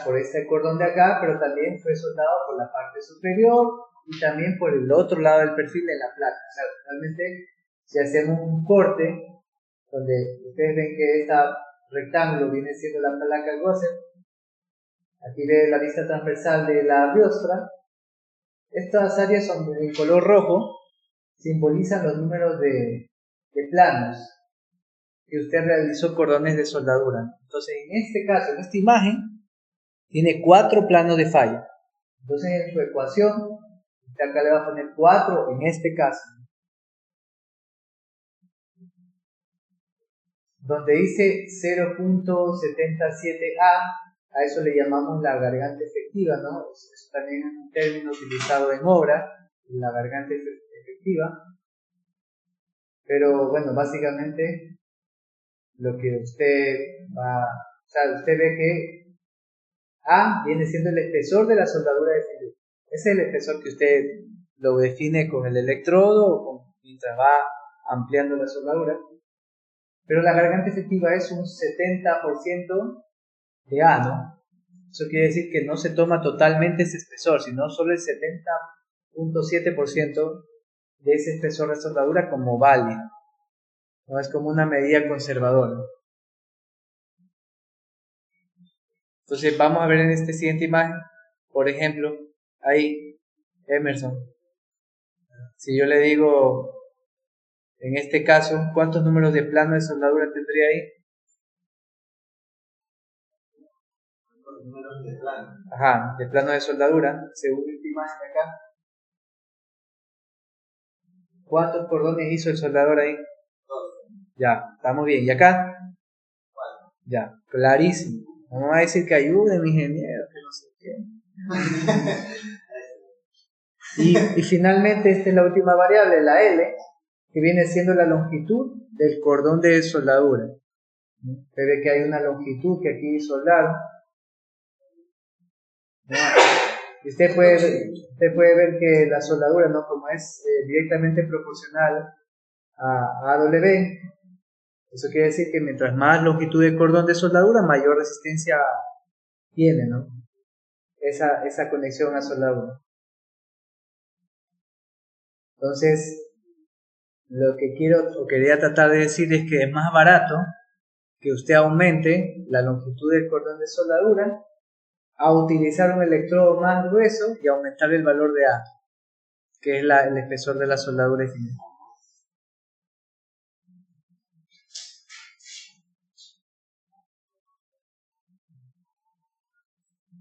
[SPEAKER 1] Por este cordón de acá, pero también fue soldado por la parte superior y también por el otro lado del perfil de la placa. O sea, realmente, si hacemos un corte, donde ustedes ven que este rectángulo viene siendo la placa Gaussian, aquí ve la lista transversal de la riostra. Estas áreas son en color rojo, simbolizan los números de planos que usted realizó cordones de soldadura. Entonces, en este caso, en esta imagen, tiene 4 planos de falla. Entonces, en su ecuación, usted acá le va a poner 4 en este caso. Donde dice 0.77A, a eso le llamamos la garganta efectiva, ¿no? Eso también es un término utilizado en obra, la garganta efectiva. Pero bueno, básicamente lo que usted va, o sea, usted ve que A viene siendo el espesor de la soldadura definitiva. Ese es el espesor que usted lo define con el electrodo o mientras va ampliando la soldadura. Pero la garganta efectiva es un 70% de A, ¿no? Eso quiere decir que no se toma totalmente ese espesor, sino solo el 70.7% de ese espesor de soldadura como válido. No es como una medida conservadora. Entonces vamos a ver en esta siguiente imagen, por ejemplo, ahí Emerson. Si yo le digo, en este caso, ¿cuántos números de plano de soldadura tendría ahí?
[SPEAKER 2] Números de plano.
[SPEAKER 1] Ajá, de plano de soldadura, según esta imagen de acá. ¿Cuántos cordones hizo el soldador ahí?
[SPEAKER 2] 2.
[SPEAKER 1] Ya, estamos bien. ¿Y acá?
[SPEAKER 2] 4.
[SPEAKER 1] Ya, clarísimo. No va a decir que ayude, mi ingeniero, que no sé qué. Y finalmente, esta es la última variable, la L, que viene siendo la longitud del cordón de soldadura. Usted ve que hay una longitud que aquí soldaron. Y usted puede ver que la soldadura, ¿no? Como es directamente proporcional a AW, eso quiere decir que mientras más longitud de cordón de soldadura, mayor resistencia tiene, ¿no? Esa conexión a soldadura. Entonces, lo que quería tratar de decir es que es más barato que usted aumente la longitud del cordón de soldadura a utilizar un electrodo más grueso y aumentar el valor de A, que es el espesor de la soldadura final.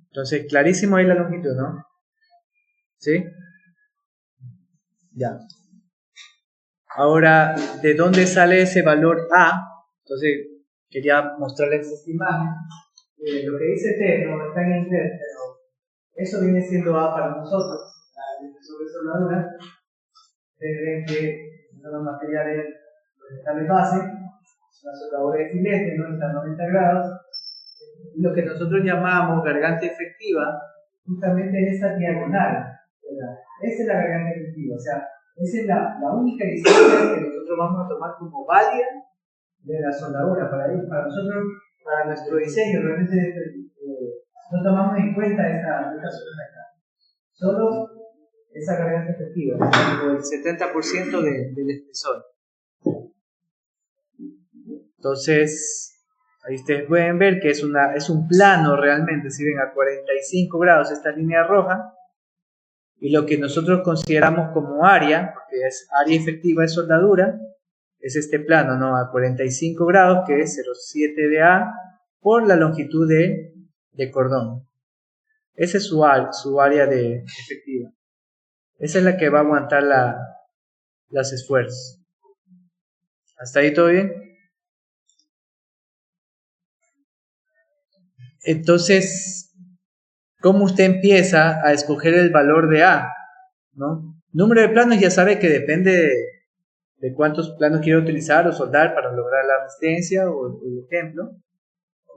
[SPEAKER 1] Entonces, clarísimo ahí la longitud, ¿no? ¿Sí? Ya. Ahora, ¿de dónde sale ese valor A? Entonces, quería mostrarles esta imagen. Lo que dice T no está en inglés, pero eso viene siendo A para nosotros. El espesor de soldadura. Ustedes ven que son los materiales vegetales base, la soldadura de filete, no está a 90 grados. Y lo que nosotros llamamos garganta efectiva, justamente es esa diagonal, ¿verdad? Esa es la garganta efectiva, o sea, esa es la única distancia que nosotros vamos a tomar como válida de la soldadura. Para nosotros, para nuestro diseño, realmente no tomamos en cuenta esa zona acá. Solo esa garganta efectiva, el 70% del espesor. Entonces, ahí ustedes pueden ver que es un plano realmente, si ven a 45 grados esta línea roja, y lo que nosotros consideramos como área, que es área efectiva de soldadura, es este plano, ¿no? A 45 grados, que es 0,7 de A por la longitud de cordón. Esa es su área efectiva. Esa es la que va a aguantar los esfuerzos. ¿Hasta ahí todo bien? Entonces, ¿cómo usted empieza a escoger el valor de A? ¿No? Número de planos ya sabe que depende de cuántos planos quiere utilizar o soldar para lograr la resistencia o el ejemplo.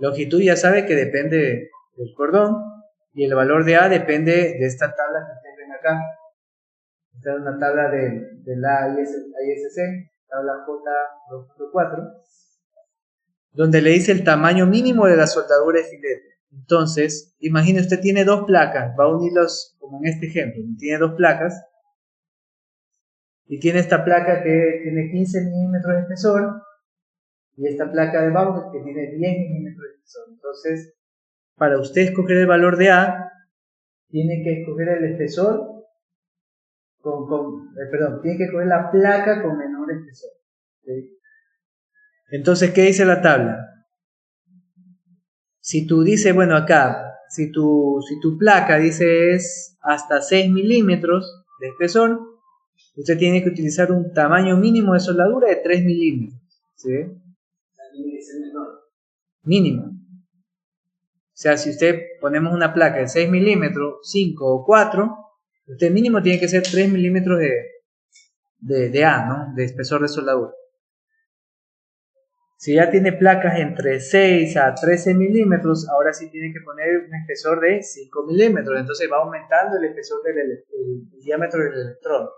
[SPEAKER 1] Longitud ya sabe que depende del cordón y el valor de A depende de esta tabla que ustedes ven acá. Esta es una tabla de la ISC, tabla J2.4, donde le dice el tamaño mínimo de la soldadura de filete. Entonces, imagine usted tiene dos placas, va a unirlos como en este ejemplo, tiene dos placas y tiene esta placa que tiene 15 milímetros de espesor y esta placa de abajo que tiene 10 milímetros de espesor. Entonces, para usted escoger el valor de A, tiene que escoger el espesor tiene que escoger la placa con menor espesor. ¿Sí? Entonces, ¿qué dice la tabla? Si tú dices, bueno, acá, si tu placa dice es hasta 6 milímetros de espesor, usted tiene que utilizar un tamaño mínimo de soldadura de 3 milímetros. ¿Sí? Mínimo. O sea, si usted ponemos una placa de 6 milímetros, 5 o 4, usted mínimo tiene que ser 3 milímetros de A, ¿no? De espesor de soldadura. Si ya tiene placas entre 6 a 13 milímetros, ahora sí tiene que poner un espesor de 5 milímetros. Entonces va aumentando el espesor el diámetro del electrodo.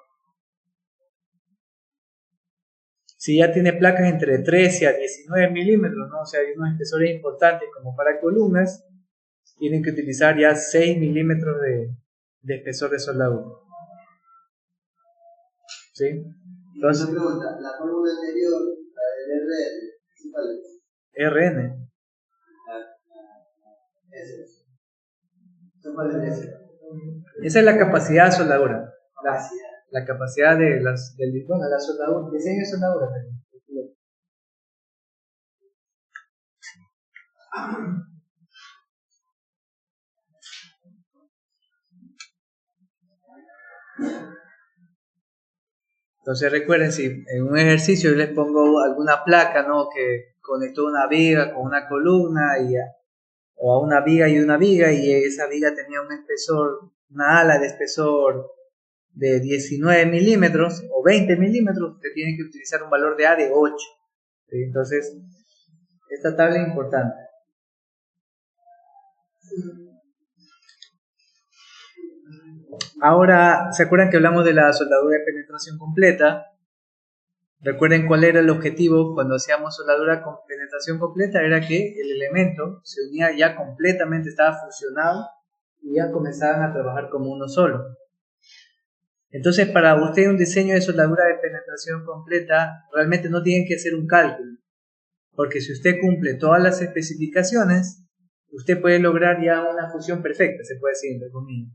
[SPEAKER 1] Si ya tiene placas entre 13 a 19 milímetros, ¿no? O sea, hay unos espesores importantes como para columnas, tienen que utilizar ya 6 milímetros de espesor de soldadura. ¿Sí? Entonces,
[SPEAKER 2] una pregunta, la columna anterior, la del RN, ¿cuál es?
[SPEAKER 1] RN. Esa es la capacidad de soldadura. La capacidad de la soldadura, diseño de soldadura también. Entonces recuerden, si en un ejercicio yo les pongo alguna placa, ¿no? Que conectó una viga con una columna o a una viga y una viga, y esa viga tenía un espesor, una ala de espesor de 19 milímetros o 20 milímetros, usted tiene que utilizar un valor de A de 8. ¿Sí? Entonces, esta tabla es importante. Ahora, ¿se acuerdan que hablamos de la soldadura de penetración completa? Recuerden cuál era el objetivo cuando hacíamos soldadura con penetración completa, era que el elemento se unía ya completamente, estaba fusionado y ya comenzaban a trabajar como uno solo. Entonces, para usted un diseño de soldadura de penetración completa, realmente no tienen que hacer un cálculo, porque si usted cumple todas las especificaciones, usted puede lograr ya una fusión perfecta, se puede decir entre comillas.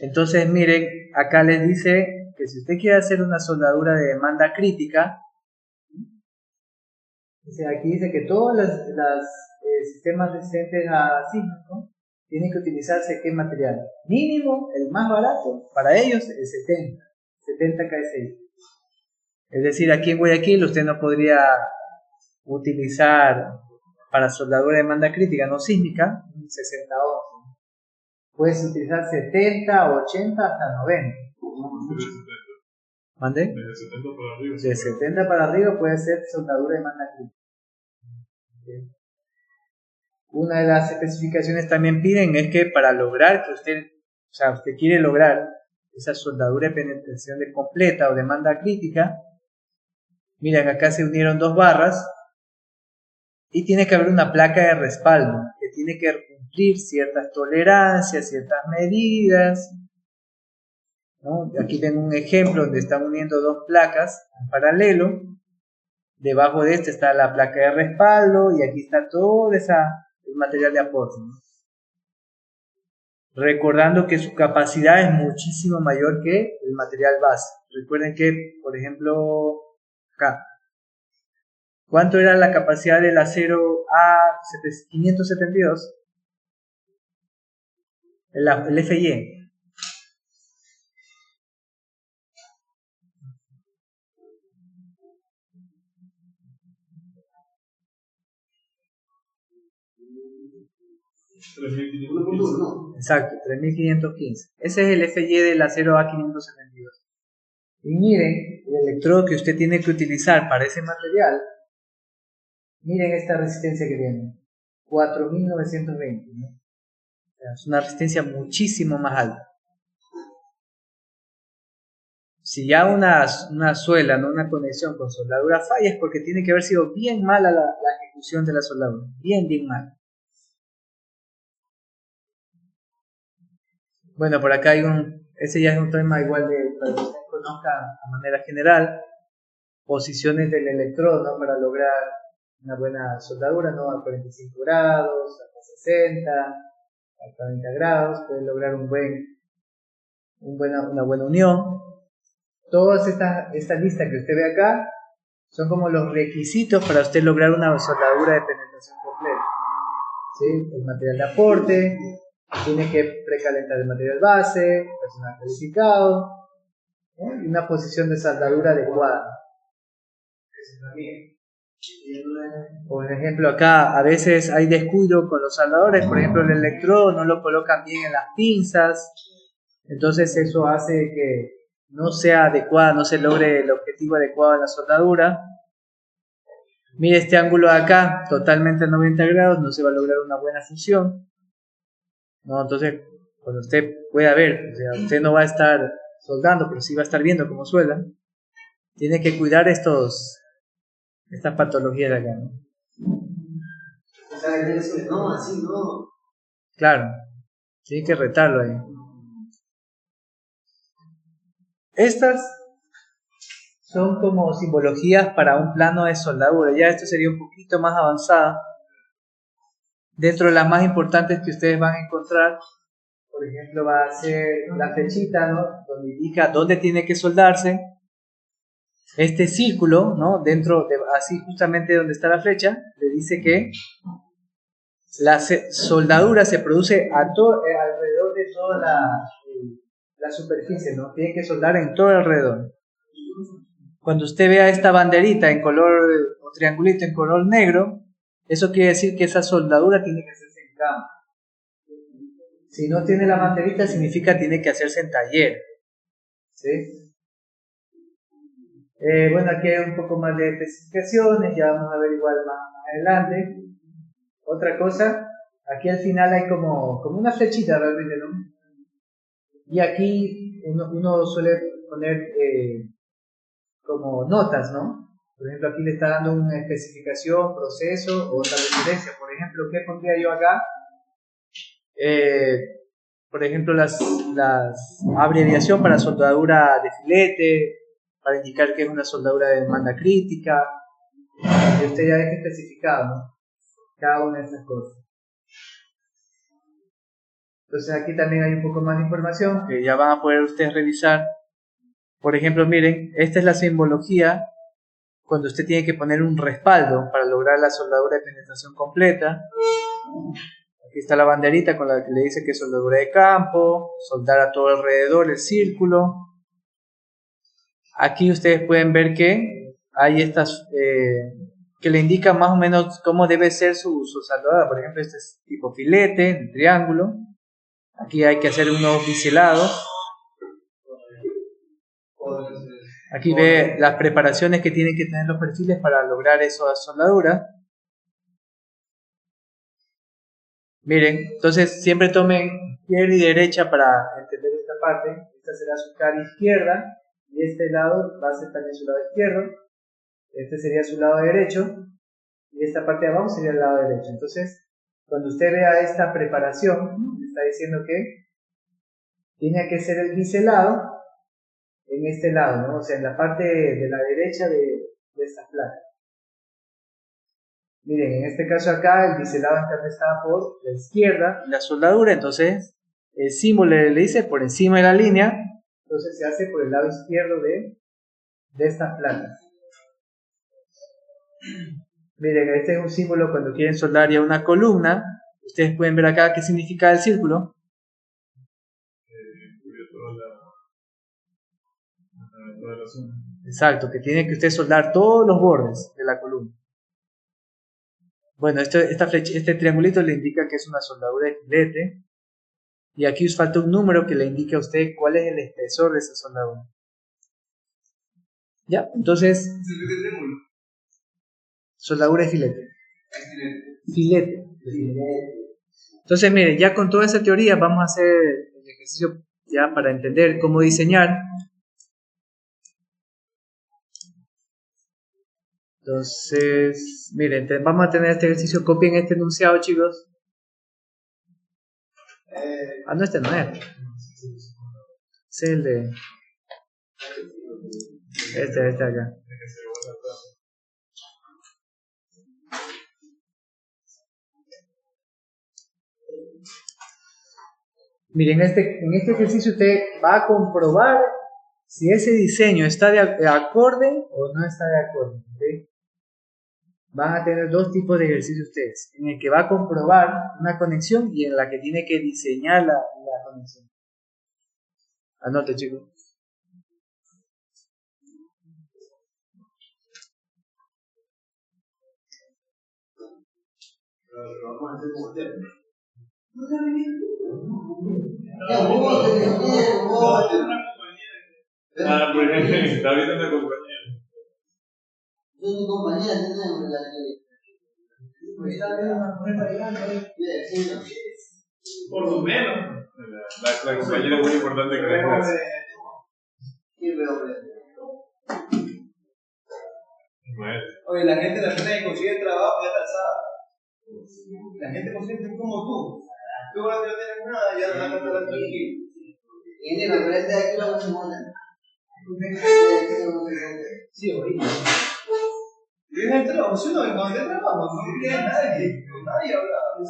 [SPEAKER 1] Entonces, miren, acá les dice que si usted quiere hacer una soldadura de demanda crítica, aquí dice que todos los sistemas resistentes a sismos, ¿no? Tienen que utilizarse ¿qué material? Mínimo, el más barato, para ellos el 70 KSI. Es decir, aquí en Guayaquil usted no podría utilizar para soldadura de demanda crítica no sísmica un 60 ohms. Puedes utilizar 70, 80 hasta 90. ¿Mande?
[SPEAKER 3] De 70 para arriba.
[SPEAKER 1] De 70 para arriba puede ser soldadura de demanda crítica. Una de las especificaciones también piden es que para lograr que usted quiere lograr esa soldadura de penetración de completa o demanda crítica, miren, acá se unieron dos barras y tiene que haber una placa de respaldo que tiene que cumplir ciertas tolerancias, ciertas medidas, ¿no? Aquí tengo un ejemplo donde están uniendo dos placas en paralelo. Debajo de este está la placa de respaldo y aquí está todo el material de aporte, ¿no? Recordando que su capacidad es muchísimo mayor que el material base. Recuerden que, por ejemplo, acá, ¿cuánto era la capacidad del acero A572? El FY. Exacto, 3515. Ese es el FY del acero A572. Y miren, el electrodo que usted tiene que utilizar para ese material, miren esta resistencia que tiene, 4920, ¿no? O sea, es una resistencia muchísimo más alta. Si ya una suela, no una conexión con soldadura falla, es porque tiene que haber sido bien mala la ejecución de la soldadura, bien mala. Bueno, por acá hay ese ya es un tema igual para que usted conozca de manera general, posiciones del electrodo, ¿no? Para lograr una buena soldadura, ¿no? A 45 grados, hasta 60, hasta 90 grados, puede lograr una buena unión. Todas esta lista que usted ve acá son como los requisitos para usted lograr una soldadura de penetración completa, ¿sí? El material de aporte, tiene que precalentar el material base, personal calificado, ¿eh? Y una posición de soldadura adecuada. Por ejemplo, acá a veces hay descuido con los soldadores, por ejemplo el electrodo no lo colocan bien en las pinzas, entonces eso hace que no sea adecuada, no se logre el objetivo adecuado de la soldadura. Mire este ángulo de acá, totalmente a 90 grados, no se va a lograr una buena función, ¿no? Entonces, cuando usted pueda ver, o sea, usted no va a estar soldando, pero sí va a estar viendo cómo suelda, tiene que cuidar estas patologías de acá, ¿no?
[SPEAKER 2] O sea, no, así no.
[SPEAKER 1] Claro, tiene que retarlo ahí. Estas son como simbologías para un plano de soldadura. Ya esto sería un poquito más avanzado. Dentro de las más importantes que ustedes van a encontrar, por ejemplo, va a ser la flechita, ¿no? Donde indica dónde tiene que soldarse. Este círculo, ¿no? Dentro de, así justamente donde está la flecha, le dice que la soldadura se produce alrededor de toda la superficie, ¿no? Tiene que soldar en todo alrededor. Cuando usted vea esta banderita en color, o triangulito en color negro, eso quiere decir que esa soldadura tiene que hacerse en campo. Si no tiene la banderita, significa que tiene que hacerse en taller, ¿sí? Bueno, aquí hay un poco más de especificaciones, ya vamos a ver igual más adelante. Otra cosa, aquí al final hay como una flechita realmente, ¿no? Y aquí uno suele poner como notas, ¿no? Por ejemplo, aquí le está dando una especificación, proceso o otra referencia. Por ejemplo, ¿qué pondría yo acá? Por ejemplo, las abreviación para soldadura de filete, para indicar que es una soldadura de demanda crítica, y usted ya deja especificado, ¿no? Cada una de esas cosas. Entonces aquí también hay un poco más de información que ya van a poder ustedes revisar. Por ejemplo, miren, esta es la simbología cuando usted tiene que poner un respaldo para lograr la soldadura de penetración completa. Aquí está la banderita con la que le dice que es soldadura de campo, soldar a todo alrededor el círculo. Aquí ustedes pueden ver que hay estas que le indican más o menos cómo debe ser su soldadura. Por ejemplo, este es tipo filete, triángulo. Aquí hay que hacer unos biselados. Aquí ve las preparaciones que tienen que tener los perfiles para lograr esa soldadura. Miren, entonces siempre tomen izquierda y derecha para entender esta parte. Esta será su cara izquierda y este lado va a ser también su lado izquierdo. Este sería su lado derecho y esta parte de abajo sería el lado derecho. Entonces, cuando usted vea esta preparación, me está diciendo que tiene que ser el biselado en este lado, ¿no? O sea, en la parte de la derecha de esta placa. Miren, en este caso acá el biselado está por la izquierda, la soldadura, entonces el símbolo le dice por encima de la línea, entonces se hace por el lado izquierdo de estas placas. Miren, este es un símbolo cuando quieren soldar ya una columna. Ustedes pueden ver acá qué significa el círculo. Exacto, que tiene que usted soldar todos los bordes de la columna. Bueno, este triangulito le indica que es una soldadura de filete. Y aquí os falta un número que le indique a usted cuál es el espesor de esa soldadura. ¿Ya? Entonces, soldadura de filete. Filete. Entonces, miren, ya con toda esa teoría vamos a hacer el ejercicio ya para entender cómo diseñar. Entonces, miren, vamos a tener este ejercicio. Copien este enunciado, chicos. No, este no es. Es el de... Este acá. Miren, en este ejercicio usted va a comprobar si ese diseño está de acorde o no está de acorde. ¿Okay? Van a tener dos tipos de ejercicios ustedes, en el que va a comprobar una conexión y en la que tiene que diseñar la conexión. Anote, chicos.
[SPEAKER 3] Por ejemplo, David es una compañera.
[SPEAKER 2] Yo mi compañera tenemos la que...
[SPEAKER 3] Por lo menos. La compañera es muy importante que la clase.
[SPEAKER 4] Oye, la gente que consigue trabajo ya alzada. La gente consciente es como tú. Tú no tienes nada, ya no vas a estar aquí.
[SPEAKER 2] Y ni me parece aquí lo que se monta.
[SPEAKER 4] Sí, oye. Tienes el trabajo, si uno encuentra trabajo, no tiene nadie. Nadie habla. Un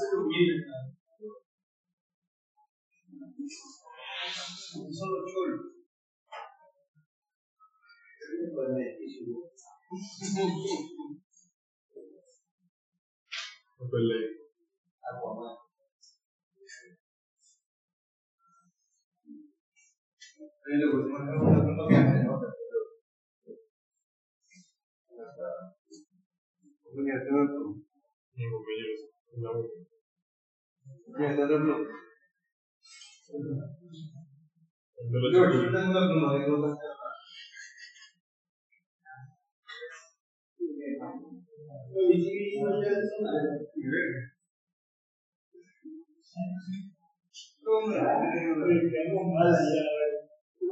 [SPEAKER 4] solo chulo.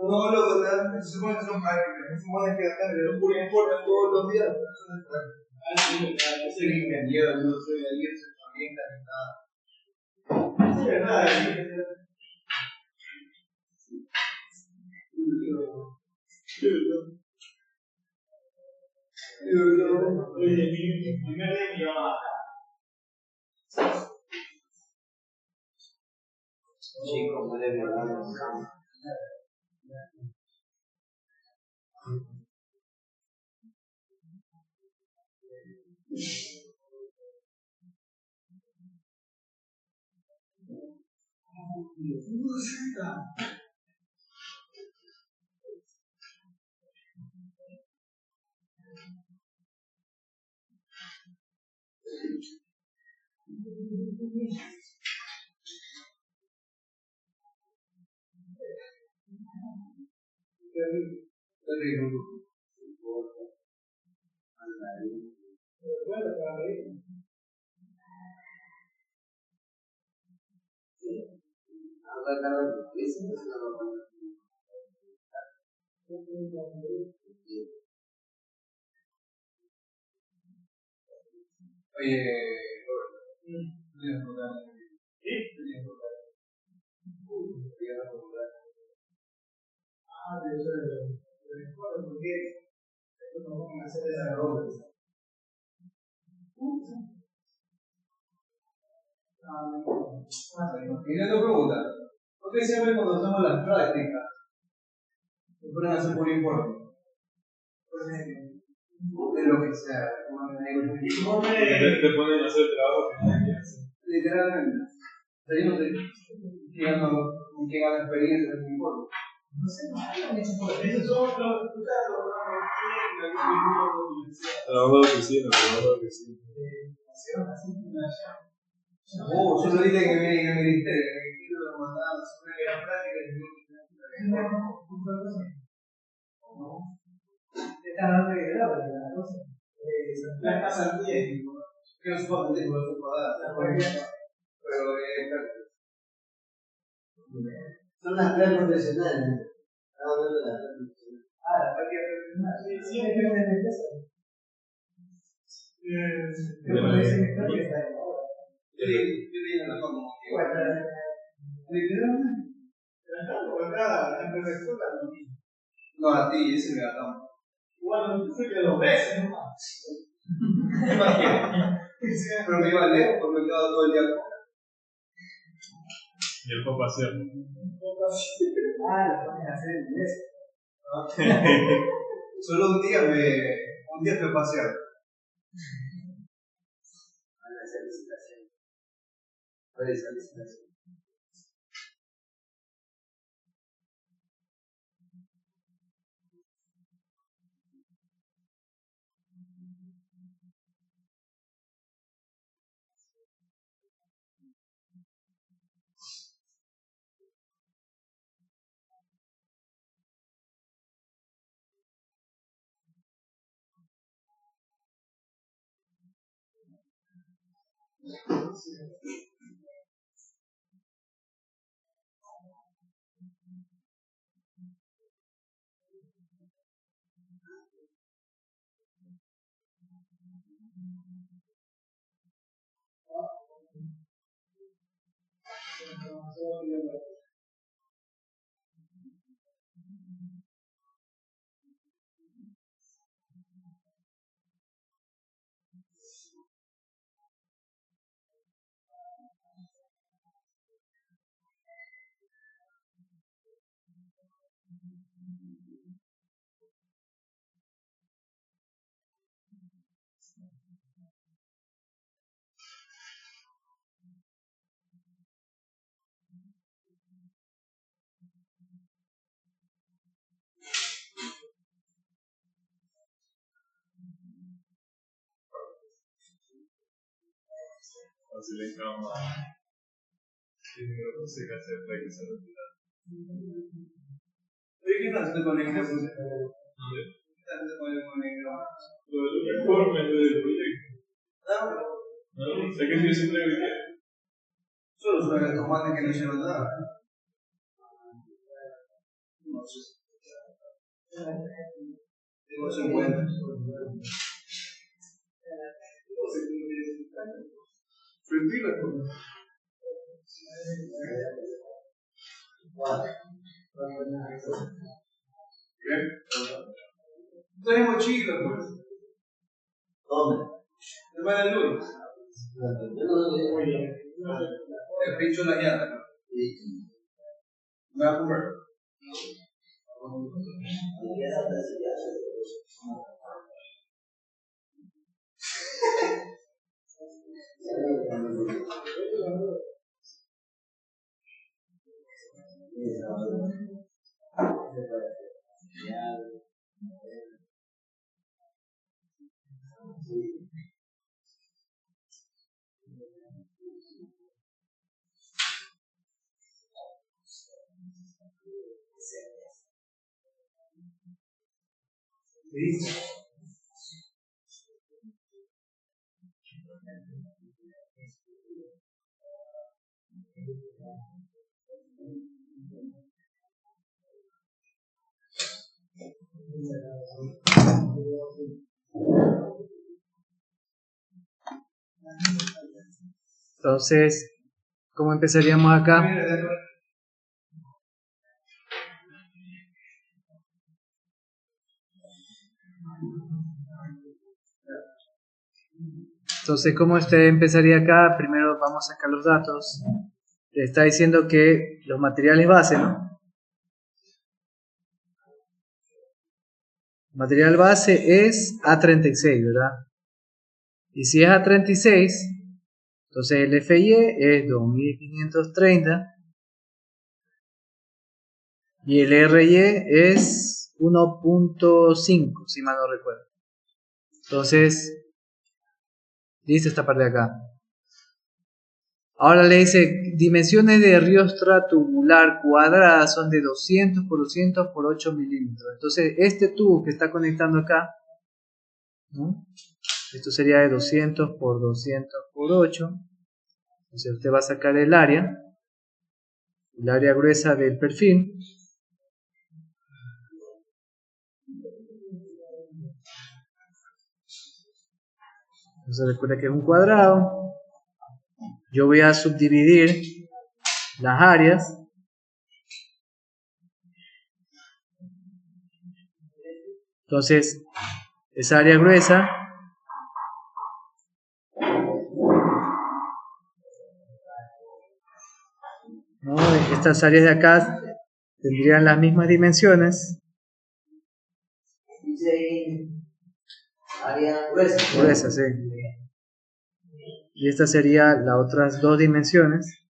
[SPEAKER 4] No, loco, se supone que son prácticas, se supone que están en el importa todos los días. Yo soy ingeniero, yo no soy alguien, soy herramienta ni nada. No sé nada, oye, mi primer día me iba a chico, puede violar. Y una pregunta, ¿por qué siempre cuando hacemos las prácticas se ponen a hacer por informe? De lo que sea,
[SPEAKER 3] Te ponen a hacer trabajo que no hay que hacer.
[SPEAKER 4] literalmente. O sea, yo no sé qué gana experiencia en mi informe.
[SPEAKER 3] Esos son los trabajo de oficina, trabajo de oficina.
[SPEAKER 4] Solo dice que viene en el ministerio, en el ministerio lo mandaban sobre la práctica y la casa mía, que no se puede meter con los cuadrados, pero
[SPEAKER 2] Son las clases profesionales. Estamos hablando de las clases profesionales.
[SPEAKER 4] la práctica profesional. Sí, es que no me interesa. Yo digo la como que literalmente. No, a ti, ese me gatamos.
[SPEAKER 3] Bueno, yo fui que 2 veces nomás.
[SPEAKER 4] Pero me iba lejos porque me quedaba todo el día afuera.
[SPEAKER 3] Y el papá hacía.
[SPEAKER 4] La pones a hacer en inglés. Solo un día fui a pasear.
[SPEAKER 2] A la licitación. ¿Cuál es la licitación?
[SPEAKER 3] Así le encama. Y no lo consigue hacer para que se retira.
[SPEAKER 4] Oye, ¿qué estás haciendo con el negro? ¿Qué
[SPEAKER 3] ¿Dónde?
[SPEAKER 4] estás haciendo con el negro?
[SPEAKER 3] Lo del uniforme del proyecto. No, sé que yo siempre grité.
[SPEAKER 4] Solo son los tomates que no hicieron nada. No sé. Tengo 50. Tranquila. ¿Qué? Trae mochila, pues.
[SPEAKER 2] ¿Dónde?
[SPEAKER 4] Te va el lunes.
[SPEAKER 2] Yo no lo digo.
[SPEAKER 4] El pincho en la llanta.
[SPEAKER 2] Sí.
[SPEAKER 4] Me va a comer.
[SPEAKER 1] Entonces, ¿cómo empezaríamos acá? Entonces, ¿cómo empezaría acá? Primero vamos a sacar los datos. Le está diciendo que los materiales base, ¿no? Material base es A36, ¿verdad? Y si es A36, entonces el FY es 2530 y el RY es 1.5, si mal no recuerdo. Entonces, dice esta parte de acá. Ahora le dice, dimensiones de riostra tubular cuadrada son de 200 por 200 por 8 milímetros. Entonces, este tubo que está conectando acá, ¿no? Esto sería de 200 por 200 por 8. Entonces, usted va a sacar el área gruesa del perfil. Entonces, recuerda que es un cuadrado. Yo voy a subdividir las áreas. Entonces, esa área gruesa ¿no? Estas áreas de acá tendrían las mismas dimensiones.
[SPEAKER 2] Dice área gruesa.
[SPEAKER 1] Gruesa, sí. Y esta sería las otras dos dimensiones.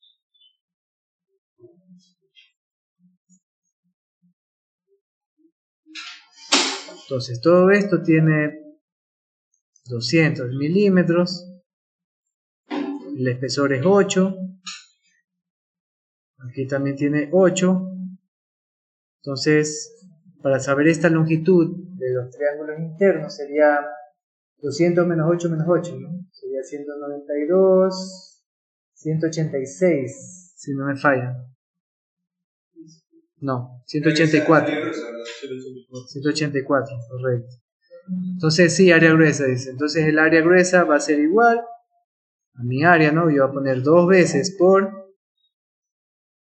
[SPEAKER 1] Entonces, todo esto tiene 200 milímetros. El espesor es 8. Aquí también tiene 8. Entonces, para saber esta longitud de los triángulos internos sería 200 menos 8 menos 8, ¿no? Sería 192, 186, si no me falla. No, 184. 184, correcto. Entonces sí, área gruesa dice. Entonces el área gruesa va a ser igual a mi área, ¿no? Yo voy a poner 2 veces por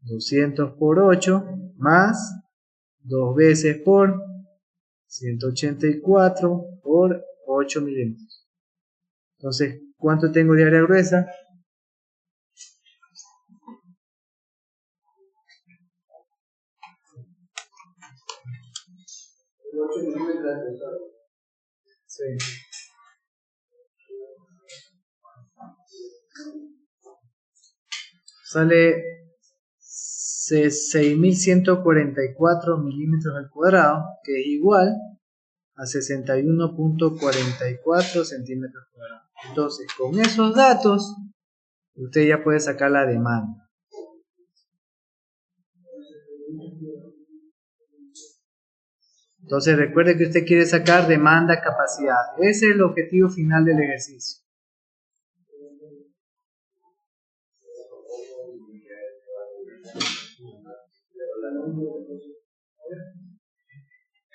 [SPEAKER 1] 200 por 8 más 2 veces por 184 por 8 milímetros. Entonces, ¿cuánto tengo de área gruesa? Sí. Sale 6.144 milímetros al cuadrado, que es igual a 61.44 centímetros cuadrados. Entonces, con esos datos, usted ya puede sacar la demanda. Entonces, recuerde que usted quiere sacar demanda, capacidad. Ese es el objetivo final del ejercicio.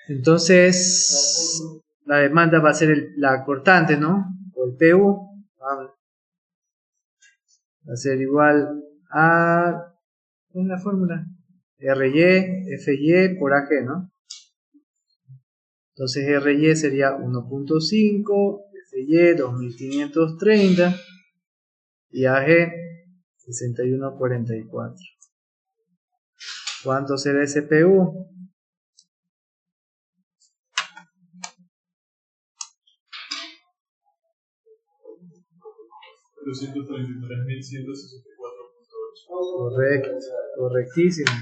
[SPEAKER 1] Entonces, la demanda va a ser la cortante, ¿no? O el PU. Va a ser igual a una fórmula. RY, FY por AG, ¿no? Entonces RY sería 1.5, FY 2530 y AG 61.44. ¿Cuánto será ese PU? Correcto, correctísimo.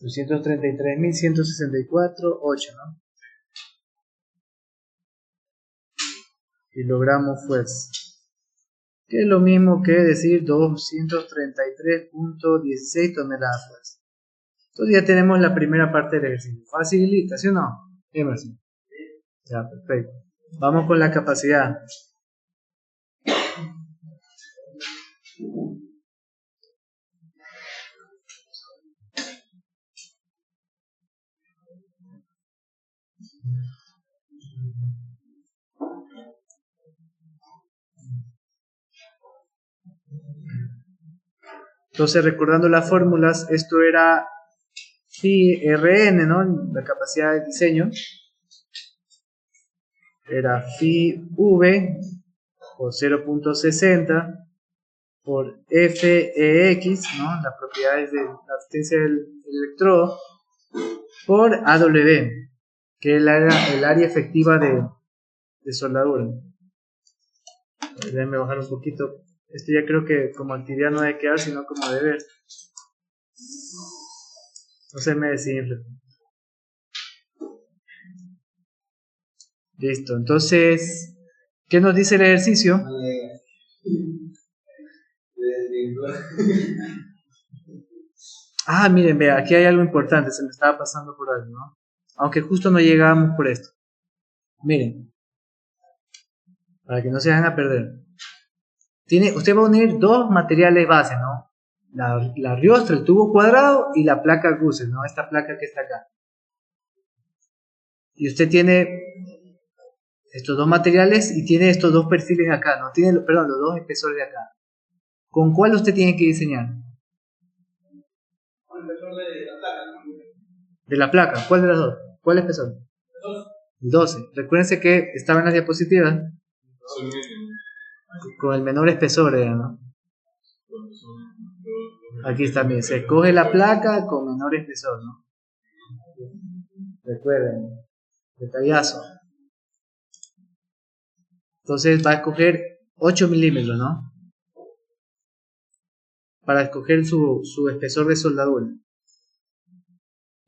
[SPEAKER 1] 233.164.8, ¿no? kilogramos fuerza, que es lo mismo que decir 233.16 toneladas fuerza. Entonces ya tenemos la primera parte del ejercicio. Facilita, ¿sí o no? Emerson. Ya, perfecto. Vamos con la capacidad. Entonces, recordando las fórmulas, esto era phi Rn, ¿no? La capacidad de diseño. Era phi V por 0.60 por Fex, ¿no? Las propiedades de la resistencia del electrodo, por AW, que es el área efectiva de soldadura. Déjenme bajar un poquito. Esto ya creo que como actividad no debe quedar, sino como deber. No se me desinfle. Listo, entonces, ¿qué nos dice el ejercicio? Ah, miren, vea, aquí hay algo importante, se me estaba pasando por algo, ¿no? Aunque justo no llegábamos por esto. Miren, para que no se vayan a perder. Usted va a unir dos materiales base, ¿no? La riostra, el tubo cuadrado y la placa Gusset, ¿no? Esta placa que está acá. Y usted tiene estos dos materiales y tiene estos dos perfiles acá, ¿no? Tiene, perdón, los dos espesores de acá. ¿Con cuál usted tiene que diseñar?
[SPEAKER 4] Con el espesor de la placa.
[SPEAKER 1] De la placa, ¿cuál de las dos? ¿Cuál espesor? El 12. Recuérdense que estaba en las diapositivas con el menor espesor, ¿no? Aquí está, bien. Se escoge la placa con menor espesor, ¿no? Recuerden, detallazo. Entonces va a escoger 8 milímetros, ¿no? Para escoger su espesor de soldadura.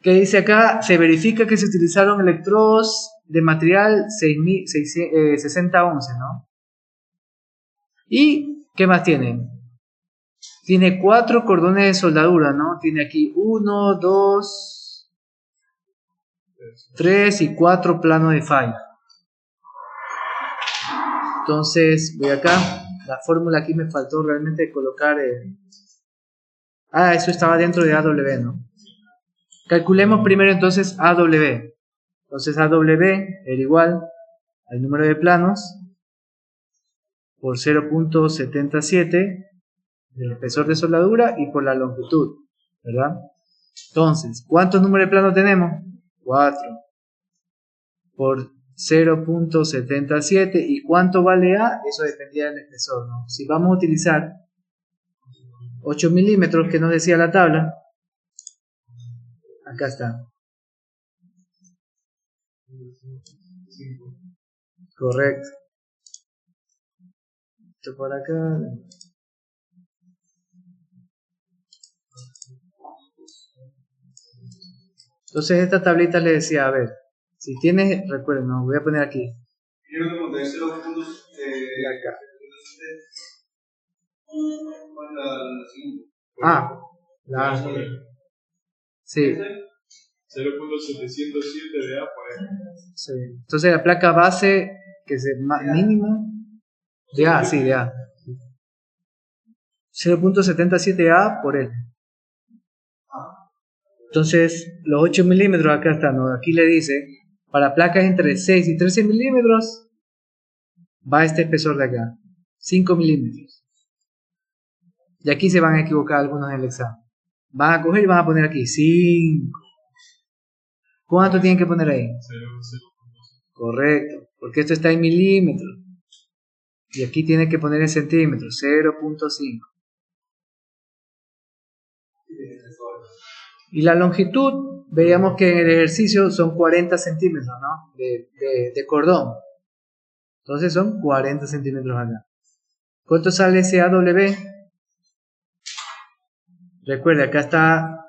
[SPEAKER 1] ¿Qué dice acá? Se verifica que se utilizaron electrodos de material 6011, ¿no? ¿Y qué más tiene? Tiene 4 cordones de soldadura, ¿no? Tiene aquí 1, 2, 3 y 4 planos de falla. Entonces, voy acá. La fórmula aquí me faltó realmente colocar... eso estaba dentro de AW, ¿no? Calculemos primero entonces AW. Entonces AW era igual al número de planos por 0.77 del espesor de soldadura y por la longitud, ¿verdad? Entonces, ¿cuántos números de planos tenemos? 4 por 0.77. ¿Y cuánto vale A? Eso dependía del espesor, ¿no? Si vamos a utilizar 8 milímetros, que nos decía la tabla, acá está. Correcto. Esto por acá. Entonces esta tablita le decía, a ver, si tienes, recuerden, no, voy a poner aquí. Sí.
[SPEAKER 3] 0.707 de A por ejemplo.
[SPEAKER 1] Sí. Entonces la placa base, que es mínimo de A, sí, de A. 0.77 A por L. Entonces, los 8 milímetros acá están, ¿no? Aquí le dice, para placas entre 6 y 13 milímetros, va este espesor de acá, 5 milímetros. Y aquí se van a equivocar algunos en el examen. Van a coger y van a poner aquí 5. ¿Cuánto tienen que poner ahí?
[SPEAKER 3] 0.
[SPEAKER 1] Correcto, porque esto está en milímetros. Y aquí tiene que poner en centímetros, 0.5. Y la longitud, veíamos que en el ejercicio son 40 centímetros, ¿no? De cordón. Entonces son 40 centímetros acá. ¿Cuánto sale ese AW? Recuerde, acá está...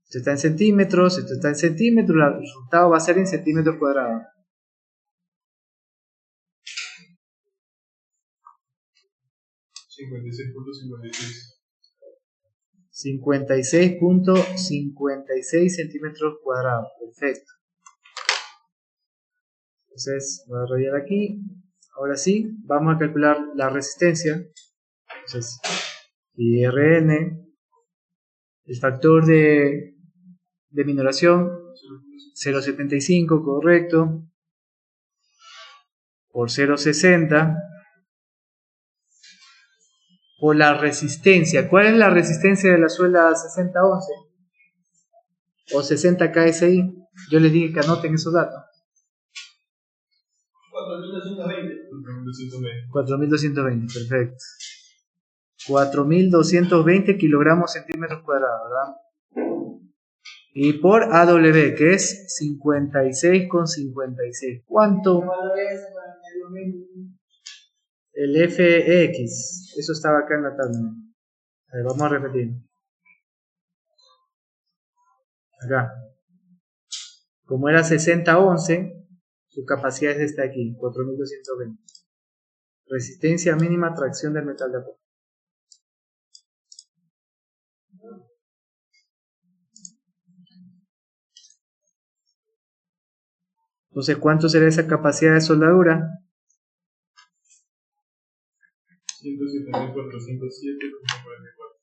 [SPEAKER 1] Esto está en centímetros, esto está en centímetros, el resultado va a ser en centímetros cuadrados.
[SPEAKER 3] 56.56.
[SPEAKER 1] 56.56 centímetros cuadrados. Perfecto. Entonces, voy a rayar aquí. Ahora sí, vamos a calcular la resistencia. Entonces, IRN, el factor de minoración, 0.75, correcto, por 0.60, por la resistencia. ¿Cuál es la resistencia de la suela 6011? O 60 KSI. Yo les dije que anoten esos datos.
[SPEAKER 4] 4.220.
[SPEAKER 1] 4.220, perfecto. 4.220 kilogramos centímetros cuadrados, ¿verdad? Y por AW, que es 56,56. ¿Cuánto? El FX. Eso estaba acá en la tabla. A ver, vamos a repetir. Acá. Como era 6011, su capacidad es esta aquí, 4.220. Resistencia mínima, tracción del metal de apoyo. Entonces, ¿cuánto será esa capacidad de soldadura?
[SPEAKER 3] 107.407.44.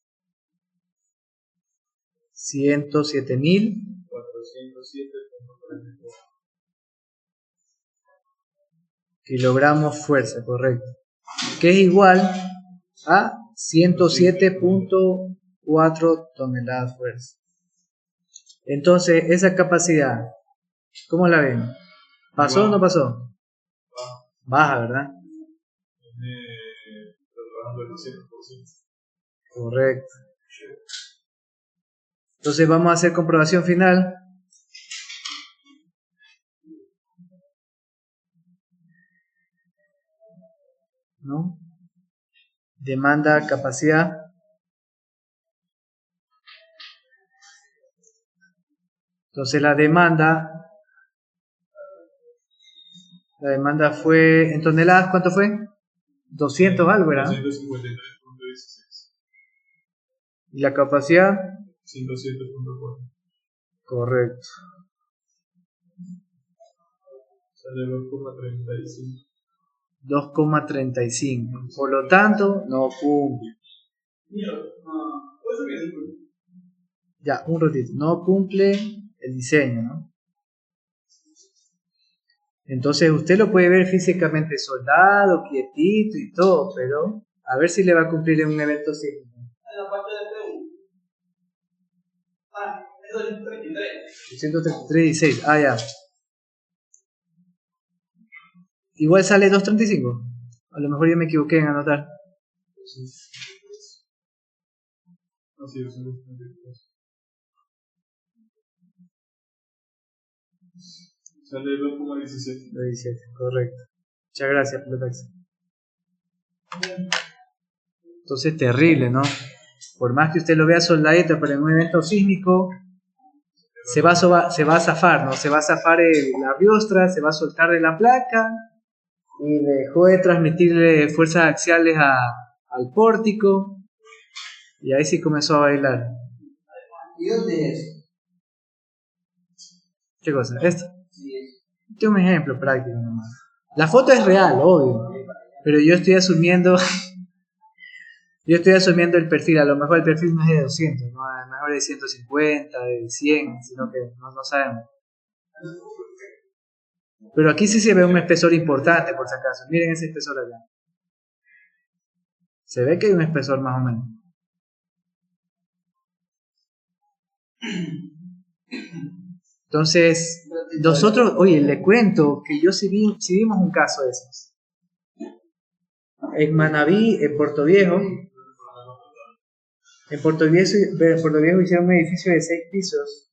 [SPEAKER 1] 107.000
[SPEAKER 3] 407.44.
[SPEAKER 1] kilogramos fuerza, correcto. Que es igual a 107.4 toneladas fuerza. Entonces, esa capacidad, ¿cómo la ven? ¿Pasó o no pasó? Baja, ¿verdad?
[SPEAKER 3] Trabajando el 100%.
[SPEAKER 1] Correcto. Entonces vamos a hacer comprobación final. ¿No? Demanda, capacidad. Entonces la demanda fue en toneladas, ¿cuánto fue? 200 algo, ¿verdad?
[SPEAKER 3] 253.16.
[SPEAKER 1] Y la capacidad,
[SPEAKER 3] 107.4.
[SPEAKER 1] correcto.
[SPEAKER 3] Sale 2.35.
[SPEAKER 1] 2,35. Por lo tanto, no cumple. Ya, un ratito. No cumple el diseño, ¿no? Entonces usted lo puede ver físicamente soldado, quietito y todo, pero a ver si le va a cumplir en un evento sísmico.
[SPEAKER 4] En la parte de P1. Es 233.
[SPEAKER 1] 133.16. Ah, ya. Igual sale 235. A lo mejor yo me equivoqué en anotar.
[SPEAKER 3] Así es, 2.33. Sale 2.17.
[SPEAKER 1] 17, correcto. Muchas gracias, Pelotaxi. Entonces, terrible, ¿no? Por más que usted lo vea soldadito, pero en un evento sísmico se va a zafar, ¿no? Se va a zafar la biostra, se va a soltar de la placa y dejó de transmitirle fuerzas axiales al pórtico y ahí sí comenzó a bailar.
[SPEAKER 2] ¿Y dónde es?
[SPEAKER 1] ¿Qué cosa? Esto.
[SPEAKER 2] Sí, es.
[SPEAKER 1] Este es un ejemplo práctico nomás. La foto es real, obvio, pero yo estoy asumiendo el perfil. A lo mejor el perfil no es de 200, ¿no? A lo mejor es de 150, de 100, sino que no sabemos. Pero aquí sí se ve un espesor importante, por si acaso. Miren ese espesor allá. Se ve que hay un espesor más o menos. Entonces, nosotros, oye, le cuento que yo sí vimos un caso de esos. En Manabí, en Puerto Viejo. En Puerto Viejo hicieron un edificio de 6 pisos.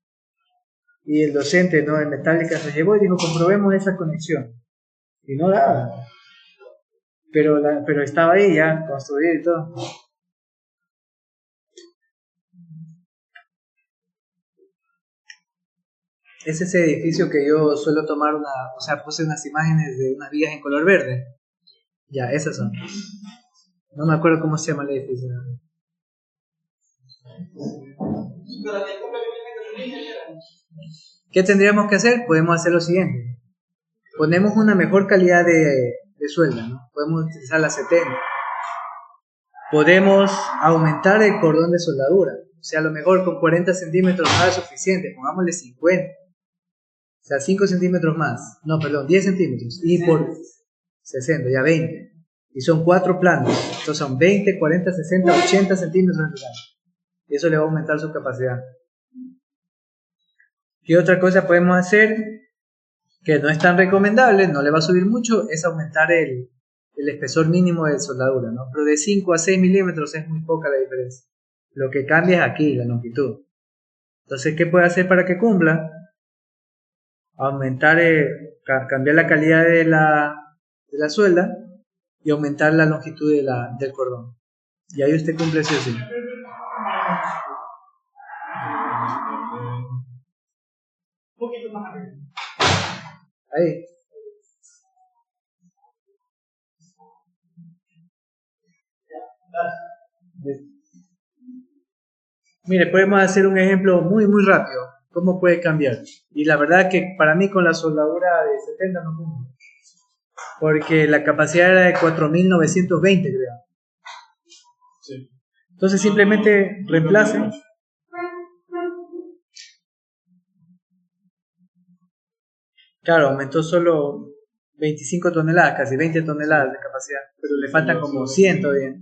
[SPEAKER 1] Y el docente, ¿no?, de Metálica se llevó y dijo, comprobemos esa conexión. Y no daba. Pero estaba ahí ya, construido y todo. Es ese edificio que yo suelo tomar puse unas imágenes de unas vías en color verde. Ya, esas son. No me acuerdo cómo se llama el edificio. ¿Qué tendríamos que hacer? Podemos hacer lo siguiente. Ponemos una mejor calidad de suelda, ¿no? Podemos utilizar la 70. Podemos aumentar el cordón de soldadura. O sea, a lo mejor con 40 centímetros no es suficiente. Pongámosle 50. O sea, 5 centímetros más. No, perdón, 10 centímetros. Y por 60, ya 20. Y son 4 planos. Entonces son 20, 40, 60, 80 centímetros en total. Y eso le va a aumentar su capacidad. ¿Qué otra cosa podemos hacer? Que no es tan recomendable, no le va a subir mucho, es aumentar el espesor mínimo de soldadura, ¿no? Pero de 5 a 6 milímetros es muy poca la diferencia. Lo que cambia es aquí, la longitud. Entonces, ¿qué puede hacer para que cumpla? Aumentar, cambiar la calidad de la suelda y aumentar la longitud del cordón. Y ahí usted cumple sí o sí.
[SPEAKER 4] Un poquito más arriba.
[SPEAKER 1] Ahí. Mire, podemos hacer un ejemplo muy rápido. ¿Cómo puede cambiar? Y la verdad que para mí con la soldadura de 70 no cumple. Porque la capacidad era de 4920, creo.
[SPEAKER 3] Sí.
[SPEAKER 1] Entonces simplemente reemplace. Claro, aumentó solo 25 toneladas, casi 20 toneladas de capacidad. Pero le faltan como 100 todavía.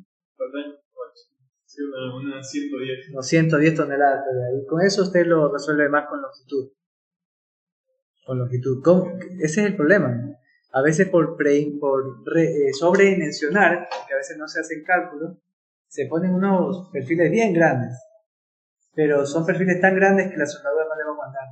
[SPEAKER 3] Sí, una 110.
[SPEAKER 1] Unos 110 toneladas todavía. Y con eso usted lo resuelve más con longitud. Ese es el problema. A veces por sobredimensionar, porque a veces no se hacen cálculos, se ponen unos perfiles bien grandes. Pero son perfiles tan grandes que la soldadura no le va a aguantar.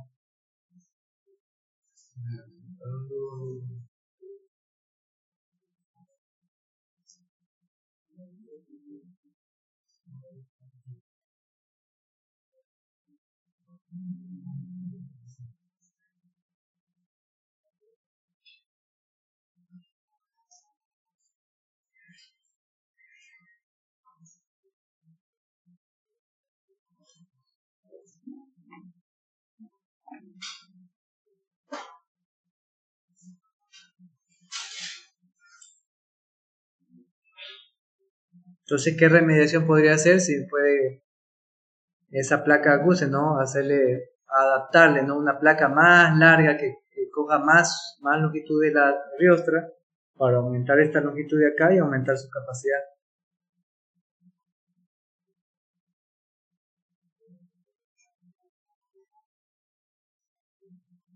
[SPEAKER 1] Entonces, ¿qué remediación podría hacer? Si puede esa placa Guse, ¿no? Adaptarle, ¿no? Una placa más larga que coja más longitud de la riostra para aumentar esta longitud de acá y aumentar su capacidad.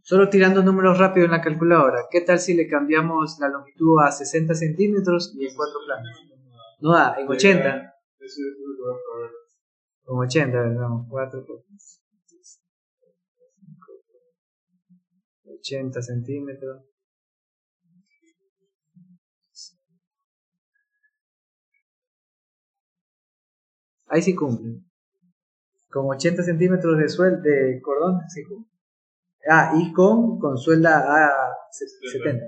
[SPEAKER 1] Solo tirando números rápidos en la calculadora, ¿qué tal si le cambiamos la longitud a 60 centímetros y en 4 planos? No da, en 80. Con 80, vamos, 4 por 80 centímetros. Ahí sí cumple. Con 80 centímetros de cordón, sí cumple. Y con suelda a 70.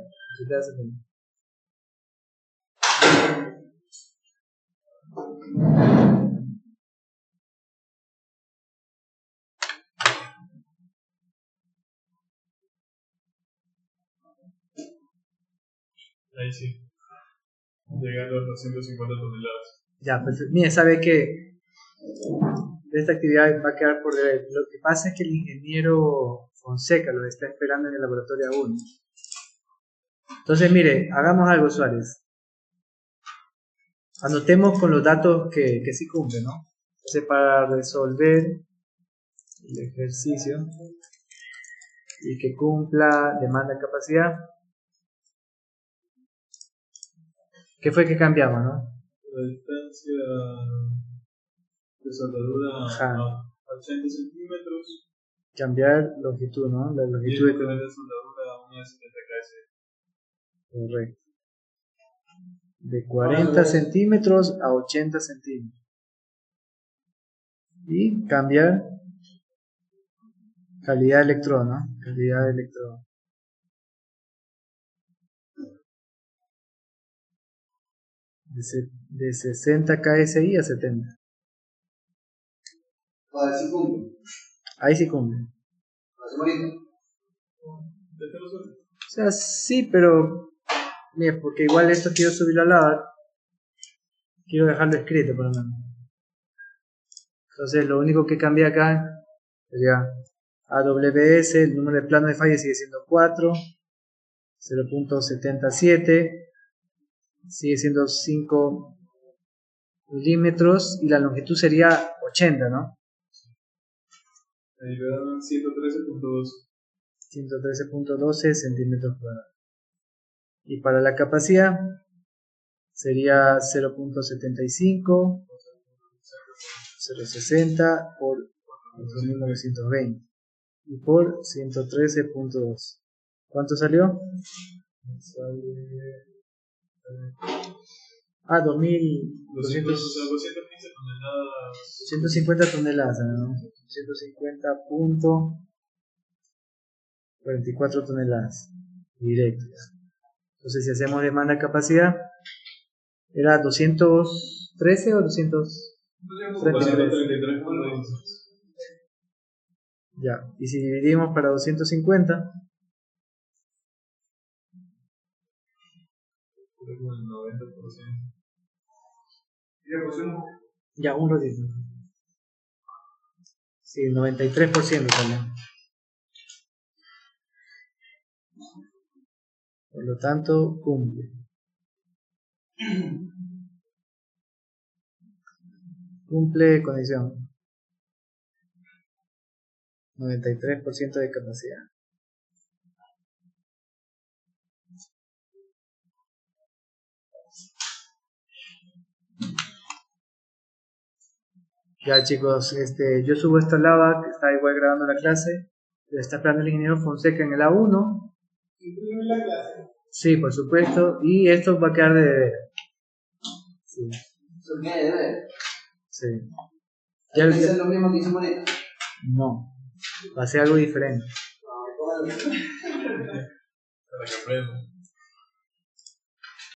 [SPEAKER 3] Ahí sí. Llegando a 250 toneladas.
[SPEAKER 1] Ya, pues mire, sabe que de esta actividad va a quedar por ver. Lo que pasa es que el ingeniero Fonseca lo está esperando en el laboratorio aún. Entonces, mire, hagamos algo, Suárez. Anotemos con los datos que sí cumplen, ¿no? Entonces, para resolver el ejercicio y que cumpla demanda capacidad, ¿qué fue que cambiamos, no?
[SPEAKER 3] La distancia de soldadura a 80 centímetros.
[SPEAKER 1] Cambiar longitud, ¿no? La longitud
[SPEAKER 3] de soldadura a una 70 kS.
[SPEAKER 1] Correcto. De 40 centímetros a 80 centímetros. Y cambiar calidad de electrodo, ¿no? Calidad de electrodo. de 60 KSI a 70.
[SPEAKER 2] A ver si cumple.
[SPEAKER 1] Ahí sí cumple.
[SPEAKER 2] Hace bonito.
[SPEAKER 1] O sea, sí, pero mira, porque igual esto quiero subirlo a LAVAD, quiero dejarlo escrito por lo menos. Entonces lo único que cambia acá sería AWS, el número de plano de falla sigue siendo 4, 0.77, sigue siendo 5 milímetros y la longitud sería 80, ¿no?
[SPEAKER 3] Ahí le dan 113.2.
[SPEAKER 1] 113.12 centímetros cuadrados. Y para la capacidad sería 0.75, 0.60 por 4.920 y por 113.2. ¿Cuánto salió? Sale... 2.200...
[SPEAKER 3] 215 toneladas.
[SPEAKER 1] 150 toneladas, ¿no? 150.44 toneladas directas. Entonces, si hacemos demanda capacidad, ¿era 213 o 233?
[SPEAKER 3] 233.2.
[SPEAKER 1] Ya, y si dividimos para 250,
[SPEAKER 3] Creo que el 90%.
[SPEAKER 1] ya, un ratito. Sí, 93% también. Por lo tanto, cumple. Cumple condición. 93% de capacidad. Ya chicos, yo subo esta lava que está igual grabando la clase. Lo está esperando el ingeniero Fonseca en el A1.
[SPEAKER 4] ¿Imprime la clase?
[SPEAKER 1] Sí, por supuesto. Y esto va a quedar de deber. Sí.
[SPEAKER 2] ¿Eso qué debe ver?
[SPEAKER 1] Sí.
[SPEAKER 2] ¿Hay que hacer lo mismo que hicimos ahorita?
[SPEAKER 1] No. Va a ser algo diferente.
[SPEAKER 2] No,
[SPEAKER 3] Para que aprendan.